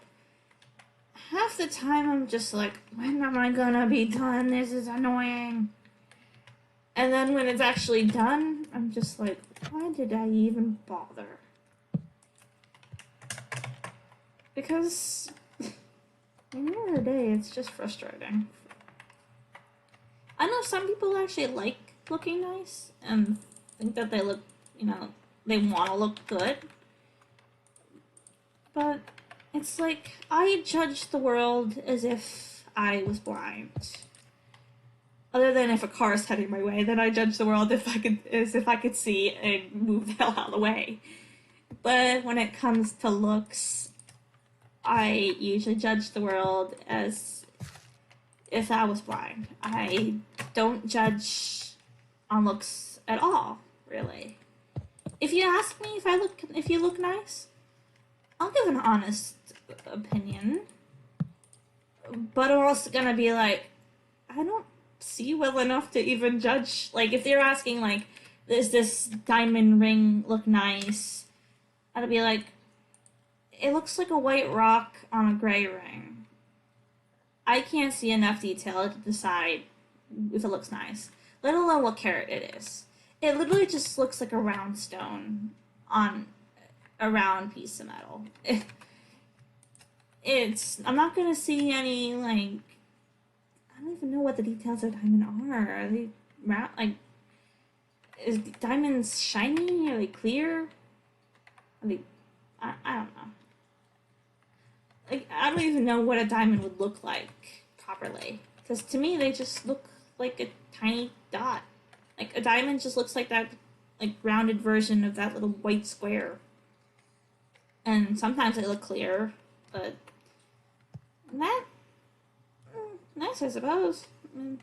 Speaker 1: half the time I'm just like, when am I gonna be done? This is annoying. And then when it's actually done, I'm just like, why did I even bother? Because at the end of the day, it's just frustrating. I know some people actually like looking nice and think that they look, they want to look good. But it's like, I judge the world as if I was blind. Other than if a car is heading my way, then I judge the world as if I could see and move the hell out of the way. But when it comes to looks, I usually judge the world as if I was blind. I don't judge on looks at all, really. If you ask me if you look nice, I'll give an honest opinion. But I'm also gonna be like, I don't see well enough to even judge. Like, if they're asking, like, does this diamond ring look nice? I'd be like, it looks like a white rock on a gray ring. I can't see enough detail to decide if it looks nice, let alone what carat it is. It literally just looks like a round stone on a round piece of metal. I'm not gonna see any, like, I don't even know what the details of diamond are. Are they round, like, is diamonds shiny? Are they clear? Are they, I don't know. Like, I don't even know what a diamond would look like properly. Because to me, they just look like a tiny dot. Like, a diamond just looks like that, like, rounded version of that little white square. And sometimes they look clear, but that, nice, I suppose. I mean,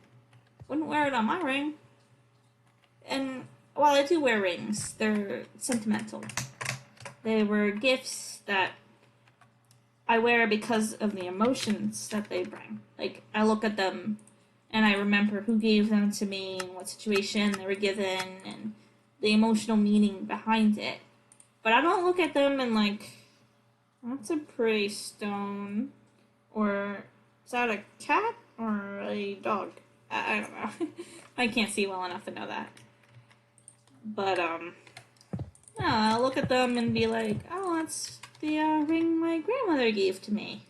Speaker 1: wouldn't wear it on my ring. And while I do wear rings, they're sentimental. They were gifts that I wear because of the emotions that they bring. Like, I look at them and I remember who gave them to me and what situation they were given and the emotional meaning behind it. But I don't look at them and like, that's a pretty stone. Or is that a cat or a dog? I don't know. I can't see well enough to know that. But, yeah, I'll look at them and be like, oh, that's the ring my grandmother gave to me.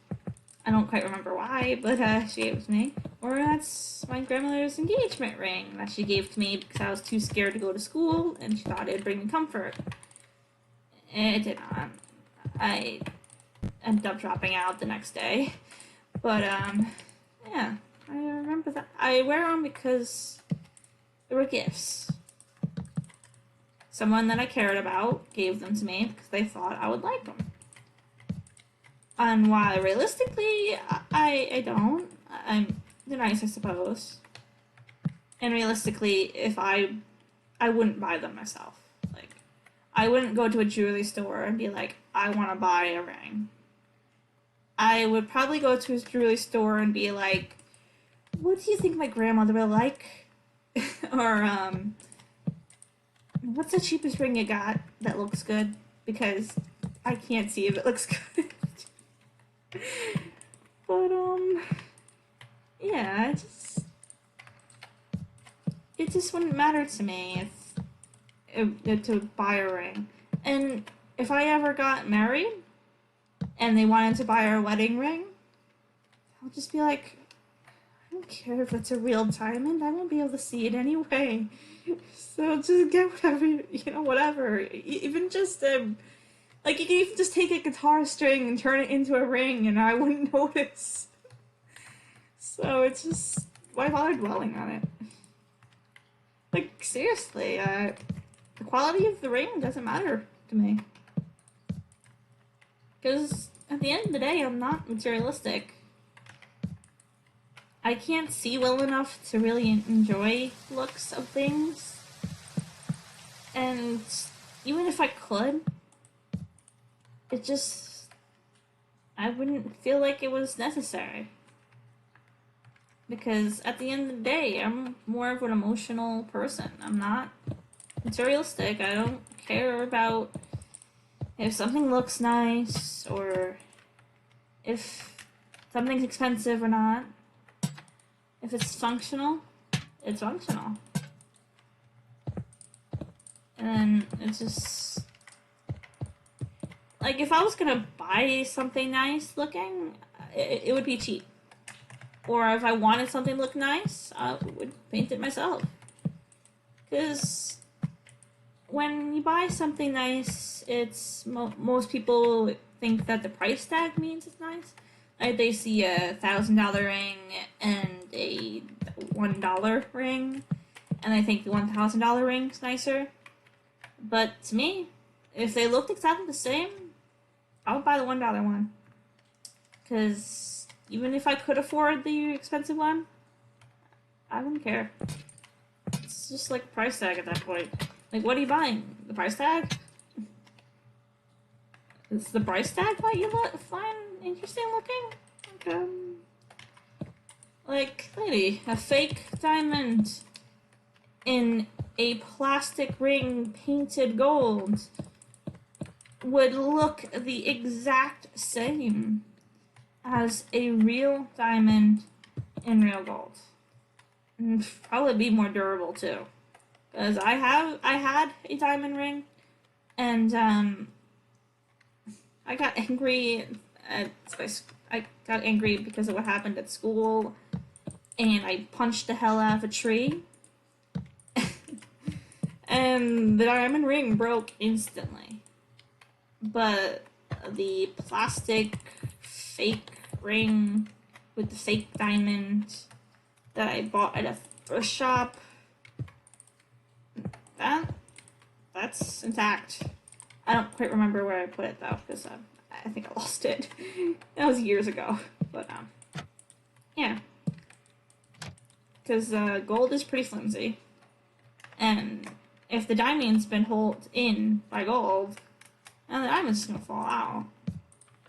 Speaker 1: I don't quite remember why, but she gave it to me. Or that's my grandmother's engagement ring that she gave to me because I was too scared to go to school and she thought it'd bring me comfort. It did not. I ended up dropping out the next day. But, yeah, I remember that. I wear them because they were gifts. Someone that I cared about gave them to me because they thought I would like them. And while realistically, I don't. They're nice, I suppose. And realistically, if I wouldn't buy them myself. Like, I wouldn't go to a jewelry store and be like, I want to buy a ring. I would probably go to a jewelry store and be like, what do you think my grandmother will like? Or, what's the cheapest ring you got that looks good? Because I can't see if it looks good. But, yeah, it just wouldn't matter to me if to buy a ring. And if I ever got married and they wanted to buy our wedding ring, I'll just be like, I don't care if it's a real diamond. I won't be able to see it anyway. So just get whatever, whatever. Even just, like, you can even just take a guitar string and turn it into a ring and I wouldn't notice. So it's just, why bother dwelling on it? Like, seriously, the quality of the ring doesn't matter to me. Because at the end of the day, I'm not materialistic. I can't see well enough to really enjoy looks of things. And even if I could, I wouldn't feel like it was necessary. Because at the end of the day, I'm more of an emotional person. I'm not materialistic. I don't care about if something looks nice or if something's expensive or not. If it's functional, it's functional. And it's just, like, if I was gonna buy something nice looking, it would be cheap. Or if I wanted something to look nice, I would paint it myself. Because when you buy something nice, it's most people think that the price tag means it's nice. Like, they see a $1,000 ring and a $1 ring, and I think the $1,000 ring's nicer. But to me, if they looked exactly the same, I would buy the $1 one. Because even if I could afford the expensive one, I wouldn't care. It's just like a price tag at that point. Like, what are you buying? The price tag? Is the price tag what you find interesting looking? Like, lady, a fake diamond in a plastic ring painted gold would look the exact same as a real diamond in real gold. And probably be more durable too. Because I had a diamond ring, and I got angry because of what happened at school, and I punched the hell out of a tree. And the diamond ring broke instantly. But the plastic fake ring with the fake diamond that I bought at a thrift shop, that's intact. I don't quite remember where I put it though, because I think I lost it. That was years ago. But yeah, because gold is pretty flimsy, and if the diamond's been held in by gold, now the diamond's just gonna fall out.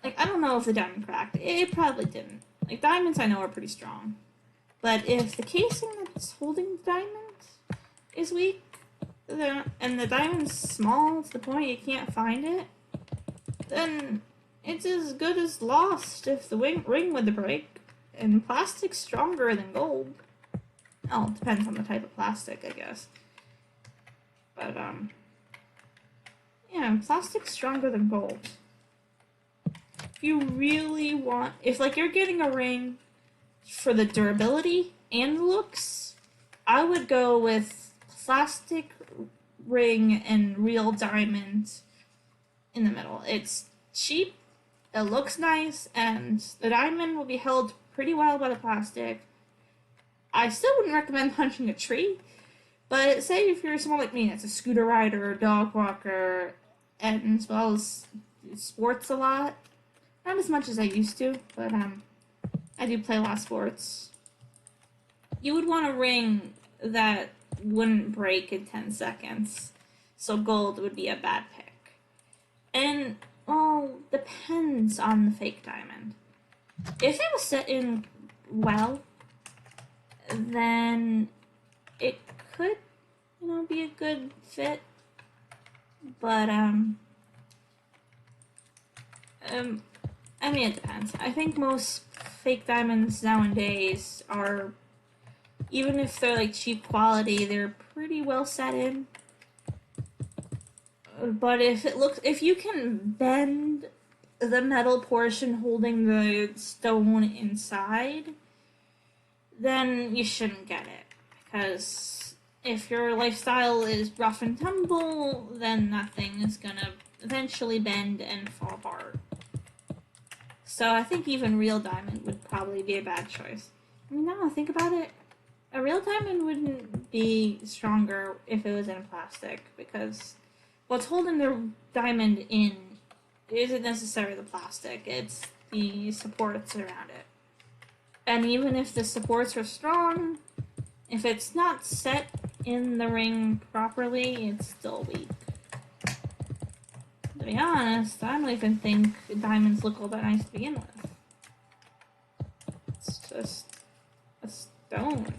Speaker 1: Like, I don't know if the diamond cracked. It probably didn't. Like, diamonds I know are pretty strong. But if the casing that's holding the diamond is weak, and the diamond's small to the point you can't find it, then it's as good as lost if the ring would break. And plastic's stronger than gold. Oh, it depends on the type of plastic, I guess. But, yeah, plastic's stronger than gold. If you really want, if, like, you're getting a ring for the durability and the looks, I would go with plastic ring and real diamond in the middle. It's cheap, it looks nice, and the diamond will be held pretty well by the plastic. I still wouldn't recommend punching a tree, but say if you're someone like me that's a scooter rider, a dog walker, and as well as sports a lot, not as much as I used to, but I do play a lot of sports. You would want a ring that wouldn't break in 10 seconds, so gold would be a bad pick. And, well, depends on the fake diamond. If it was set in well, then it could, be a good fit. But, I mean, it depends. I think most fake diamonds nowadays are, even if they're like cheap quality, they're pretty well set in. But if you can bend the metal portion holding the stone inside, then you shouldn't get it. Because if your lifestyle is rough and tumble, then that thing is gonna eventually bend and fall apart. So I think even real diamond would probably be a bad choice. I mean, now I think about it, a real diamond wouldn't be stronger if it was in plastic, because what's holding the diamond in isn't necessarily the plastic, it's the supports around it. And even if the supports are strong, if it's not set in the ring properly, it's still weak. To be honest, I don't even think diamonds look all that nice to begin with. It's just a stone.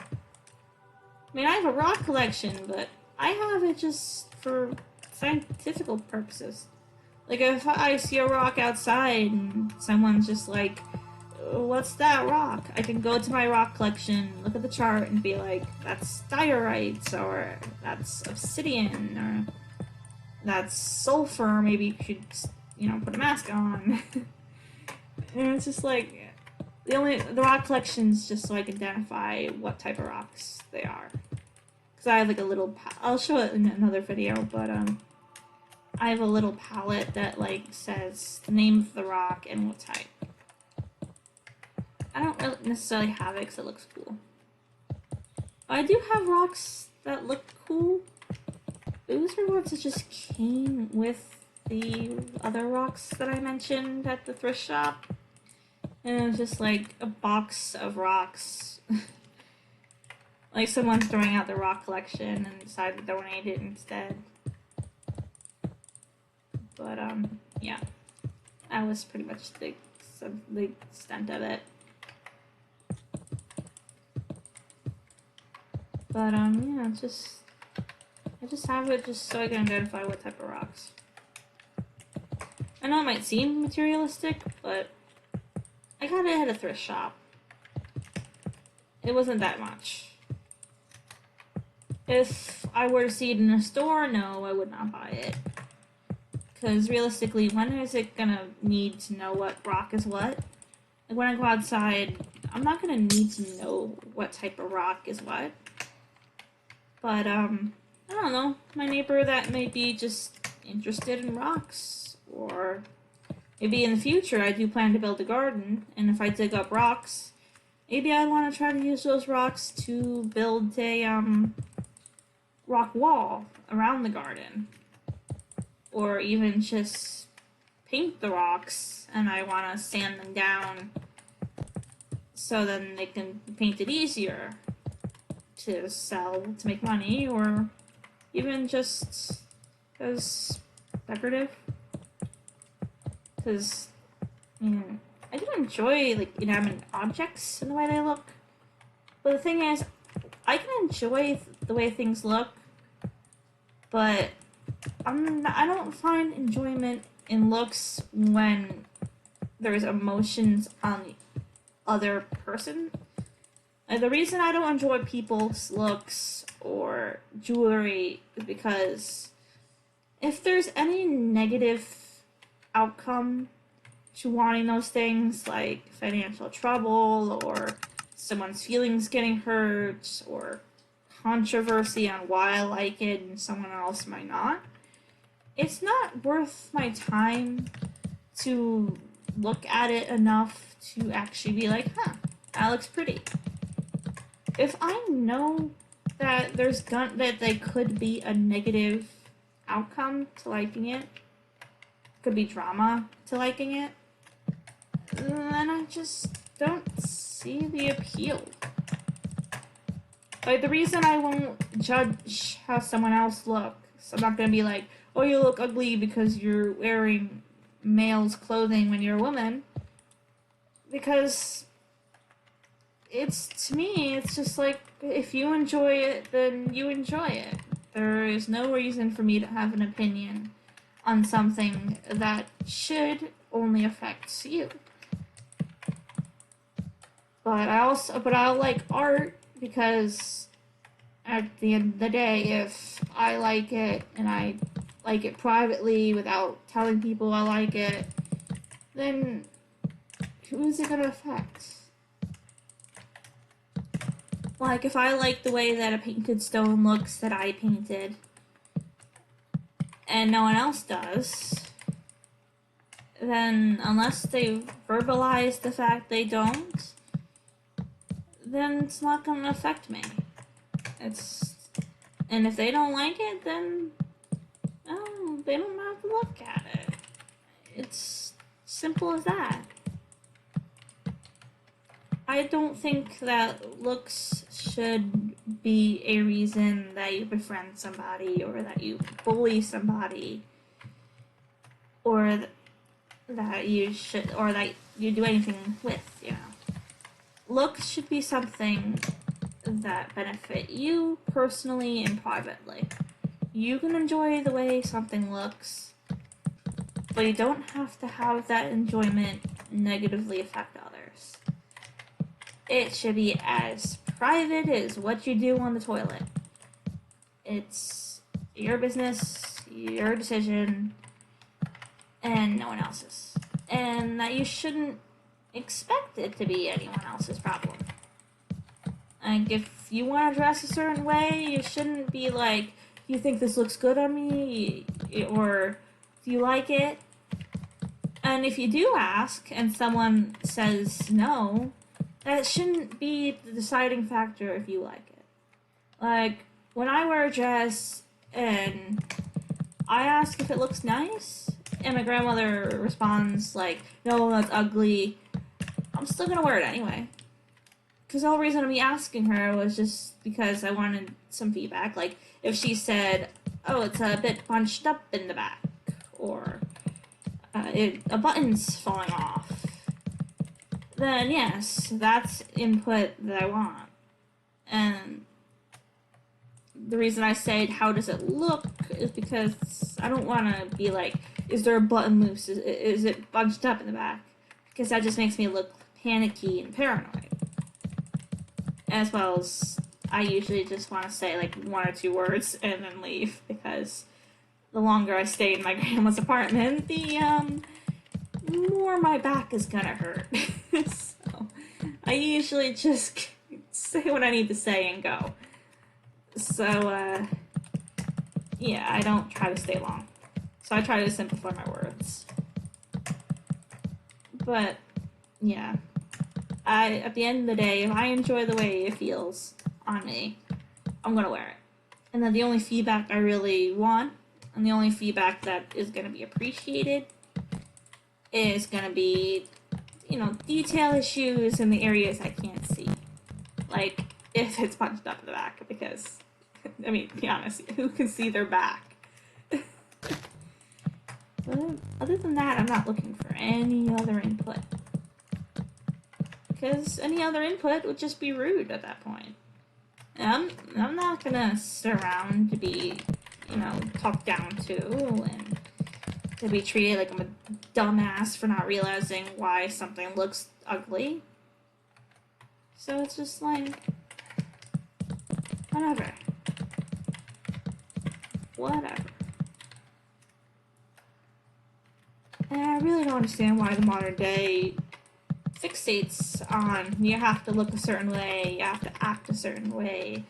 Speaker 1: I mean, I have a rock collection, but I have it just for scientific purposes. Like, if I see a rock outside and someone's just like, what's that rock? I can go to my rock collection, look at the chart, and be like, that's diorite, or that's obsidian, or that's sulfur, maybe you should, put a mask on. And it's just like, the rock collection's just so I can identify what type of rocks they are. Because I have like a little, I'll show it in another video, but I have a little palette that like says the name of the rock and what type. I don't really necessarily have it because it looks cool. But I do have rocks that look cool. Those are ones that just came with the other rocks that I mentioned at the thrift shop. And it was just like a box of rocks. Like someone's throwing out their rock collection and decided to donate it instead. But, yeah. That was pretty much the extent of it. But, yeah, I just have it just so I can identify what type of rocks. I know it might seem materialistic, but I got it at a thrift shop. It wasn't that much. If I were to see it in a store, no, I would not buy it. Because realistically, when is it gonna need to know what rock is what? Like when I go outside, I'm not gonna need to know what type of rock is what. But, I don't know, my neighbor that may be just interested in rocks, or maybe in the future I do plan to build a garden, and if I dig up rocks, maybe I want to try to use those rocks to build a, rock wall around the garden. Or even just paint the rocks, and I want to sand them down so then they can be painted easier to sell to make money, or even just as decorative. Because, I do enjoy like inanimate objects and the way they look, but the thing is, I can enjoy the way things look, but I don't find enjoyment in looks when there's emotions on the other person. The reason I don't enjoy people's looks or jewelry is because if there's any negative outcome to wanting those things, like financial trouble, or someone's feelings getting hurt, or controversy on why I like it and someone else might not, it's not worth my time to look at it enough to actually be like, huh, that looks pretty. If I know that that there could be a negative outcome to liking it, could be drama to liking it, then I just don't see the appeal. Like, the reason I won't judge how someone else looks, I'm not gonna be like, oh, you look ugly because you're wearing male's clothing when you're a woman. Because to me, it's just like, if you enjoy it, then you enjoy it. There is no reason for me to have an opinion on something that should only affect you. But I like art because at the end of the day, if I like it and I like it privately without telling people I like it, then who is it gonna affect? Like, if I like the way that a painted stone looks that I painted, and no one else does, then unless they verbalize the fact they don't, then it's not gonna affect me. And if they don't like it, then they don't have to look at it. It's simple as that. I don't think that looks should be a reason that you befriend somebody or that you bully somebody or that you do anything with, you know. Looks should be something that benefit you personally and privately. You can enjoy the way something looks, but you don't have to have that enjoyment negatively affect others. It should be as private as what you do on the toilet. It's your business, your decision, and no one else's. And that you shouldn't expect it to be anyone else's problem. Like, if you want to dress a certain way, you shouldn't be like, you think this looks good on me? Or do you like it? And if you do ask and someone says no, that shouldn't be the deciding factor if you like it. Like, when I wear a dress and I ask if it looks nice, and my grandmother responds like, no, that's ugly, I'm still gonna wear it anyway. Because the whole reason of me asking her was just because I wanted some feedback. Like, if she said, oh, it's a bit bunched up in the back, or a button's falling off, then yes, that's input that I want. And the reason I said, how does it look, is because I don't want to be like, is there a button loose? Is it bunched up in the back? Because that just makes me look panicky and paranoid. As well as, I usually just want to say like 1 or 2 words and then leave, because the longer I stay in my grandma's apartment, the more my back is gonna hurt. So I usually just say what I need to say and go. So yeah, I don't try to stay long. So I try to simplify my words. But yeah, at the end of the day, if I enjoy the way it feels on me, I'm gonna wear it. And then the only feedback I really want, and the only feedback that is gonna be appreciated, is gonna be, detail issues in the areas I can't see. Like, if it's punched up in the back, because, I mean, to be honest, who can see their back? But other than that, I'm not looking for any other input. Because any other input would just be rude at that point. And I'm not gonna sit around to be, talked down to and to be treated like I'm a dumbass for not realizing why something looks ugly. So it's just like, whatever. And I really don't understand why the modern day fixates on you have to look a certain way, you have to act a certain way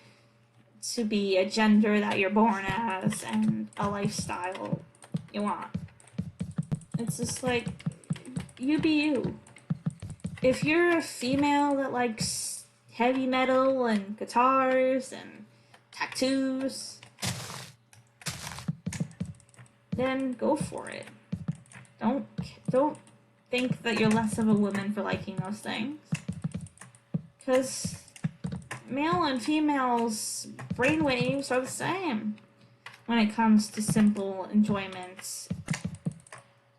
Speaker 1: to be a gender that you're born as and a lifestyle you want. It's just like, you be you. If you're a female that likes heavy metal and guitars and tattoos, then go for it. Don't think that you're less of a woman for liking those things. Because male and female's brainwaves are the same when it comes to simple enjoyments.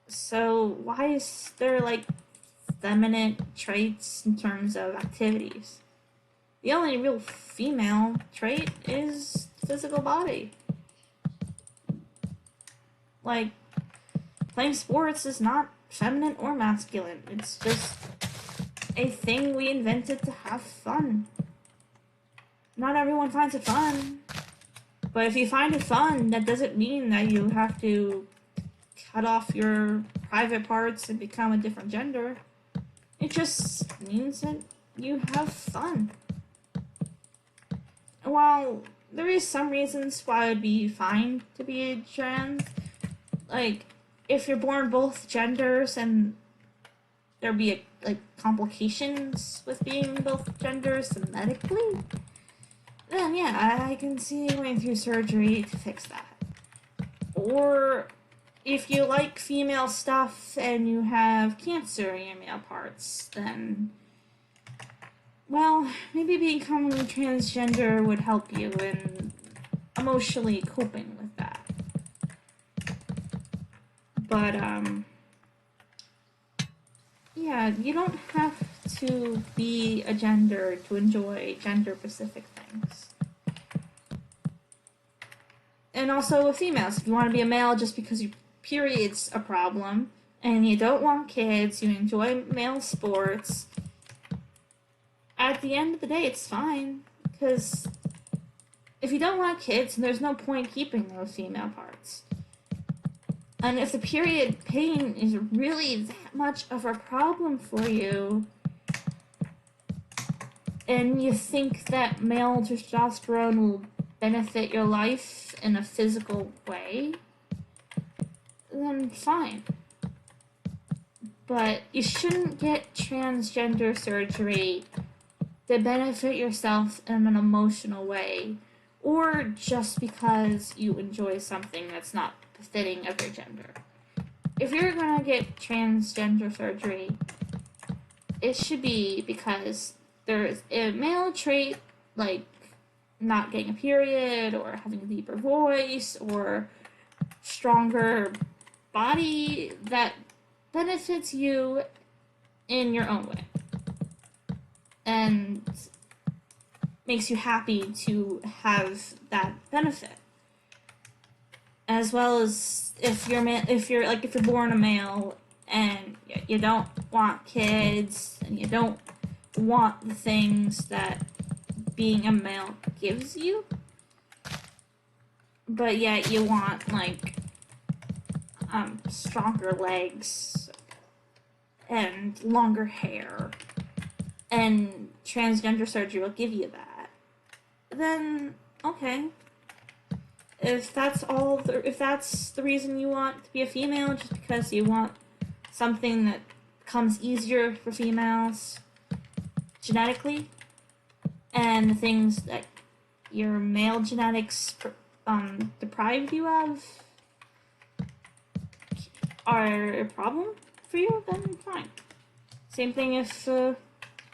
Speaker 1: So why is there like feminine traits in terms of activities? The only real female trait is physical body. Like, playing sports is not feminine or masculine. It's just a thing we invented to have fun. Not everyone finds it fun. But if you find it fun, that doesn't mean that you have to cut off your private parts and become a different gender. It just means that you have fun. While there is some reasons why it would be fine to be trans, like, if you're born both genders and there'd be like complications with being both genders medically, then yeah, I can see going through surgery to fix that. Or if you like female stuff and you have cancer in your male parts, then, well, maybe becoming transgender would help you in emotionally coping with that. But, yeah, you don't have to be a gender to enjoy gender-specific things. And also with females, if you want to be a male just because your period's a problem, and you don't want kids, you enjoy male sports, at the end of the day, it's fine. Because if you don't want kids, there's no point keeping those female parts. And if the period pain is really that much of a problem for you, and you think that male testosterone will benefit your life in a physical way, then fine. But you shouldn't get transgender surgery to benefit yourself in an emotional way, or just because you enjoy something that's not befitting of your gender. If you're gonna get transgender surgery, it should be because there's a male trait like not getting a period or having a deeper voice or stronger body that benefits you in your own way and makes you happy to have that benefit. As well as if you're born a male and you don't want kids and you don't want the things that being a male gives you, but yet you want like stronger legs and longer hair, and transgender surgery will give you that, then okay. If that's the reason you want to be a female, just because you want something that comes easier for females genetically, and the things that your male genetics deprived you of are a problem for you, then fine. Same thing if a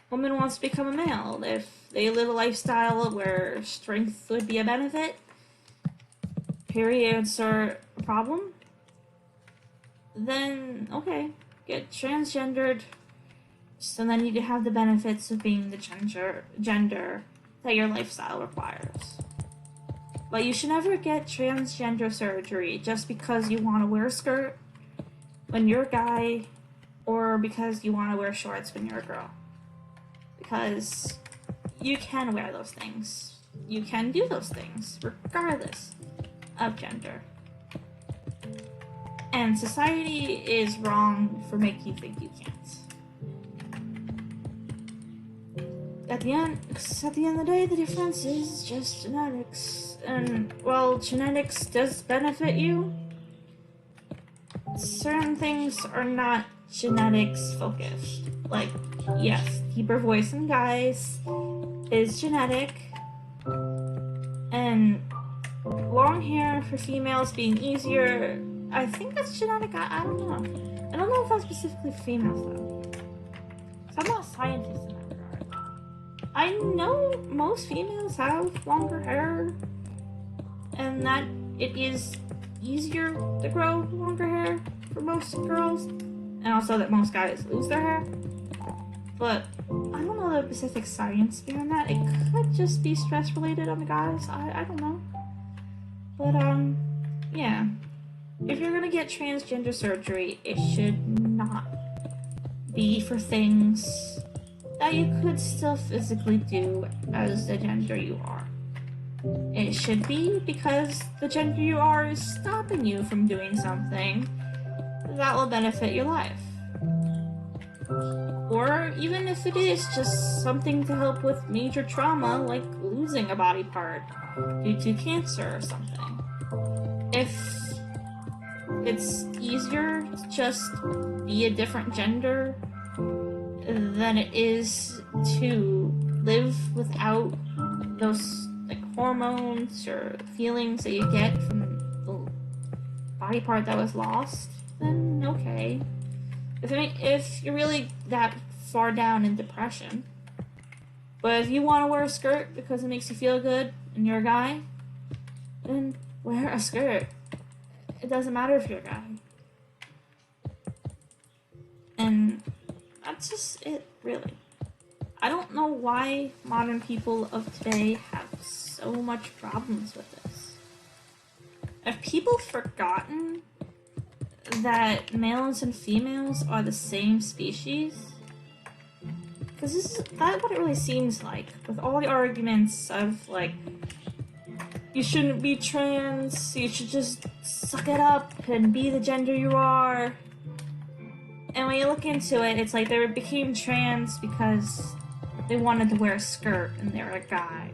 Speaker 1: woman wants to become a male. If they live a lifestyle where strength would be a benefit, periods are a problem, then okay, get transgendered, so then you can have the benefits of being the gender that your lifestyle requires. But you should never get transgender surgery just because you want to wear a skirt when you're a guy, or because you want to wear shorts when you're a girl. Because you can wear those things. You can do those things, regardless of gender. And society is wrong for making you think you can't. At the end of the day, the difference is just genetics. And while genetics does benefit you, certain things are not genetics focused. Like, yes, deeper voice in guys is genetic, and long hair for females being easier, I think that's genetic. I don't know. I don't know if that's specifically for females though. So I'm not a scientist in that regard. I know most females have longer hair, and that it is easier to grow longer hair for most girls, and also that most guys lose their hair. But I don't know the specific science behind that. It could just be stress related on the guys. I don't know. But yeah. If you're gonna get transgender surgery, it should not be for things that you could still physically do as the gender you are. It should be because the gender you are is stopping you from doing something that will benefit your life. Or even if it is just something to help with major trauma, like losing a body part due to cancer or something. If it's easier to just be a different gender than it is to live without those like hormones or feelings that you get from the body part that was lost, then okay. If you're really that far down in depression, but if you want to wear a skirt because it makes you feel good and you're a guy, then wear a skirt. It doesn't matter if you're a guy. And that's just it, really. I don't know why modern people of today have so much problems with this. Have people forgotten that males and females are the same species? Because that's what it really seems like, with all the arguments of, like, you shouldn't be trans, you should just suck it up and be the gender you are. And when you look into it, it's like they became trans because they wanted to wear a skirt and they're a guy.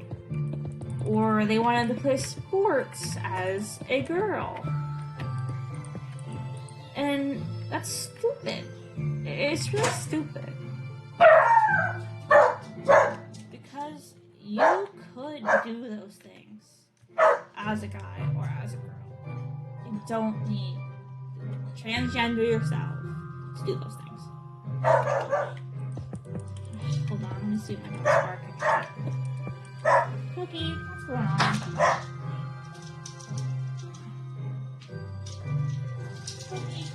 Speaker 1: Or they wanted to play sports as a girl. And that's stupid. It's really stupid. Because you could do those things as a guy or as a girl. You don't need to transgender yourself to do those things. Hold on, let me see if my dog's barking. Cookie, what's going on? Cookie.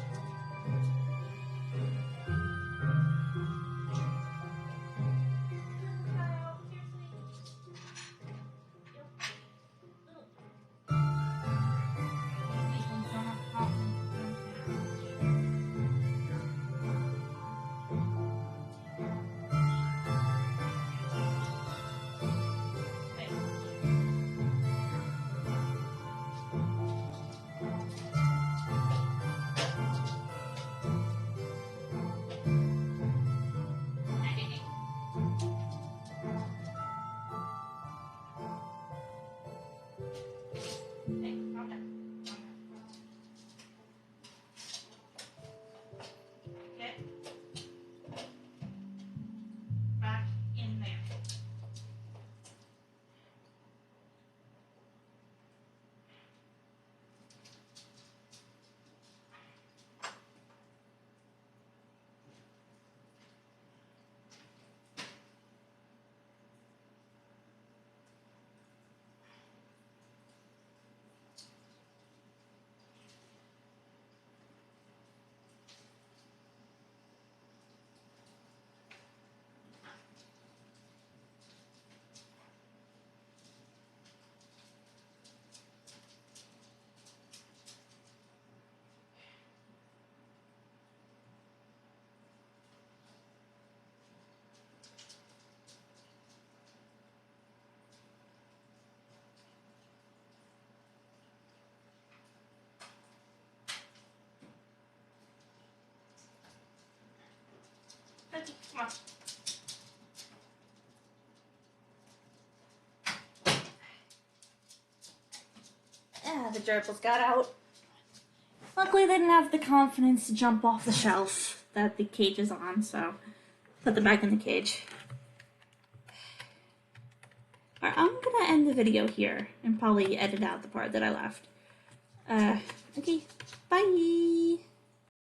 Speaker 1: Come on. Ah, the gerbils got out. Luckily, they didn't have the confidence to jump off the shelf that the cage is on, so put them back in the cage. Alright, I'm gonna end the video here and probably edit out the part that I left. Okay, bye!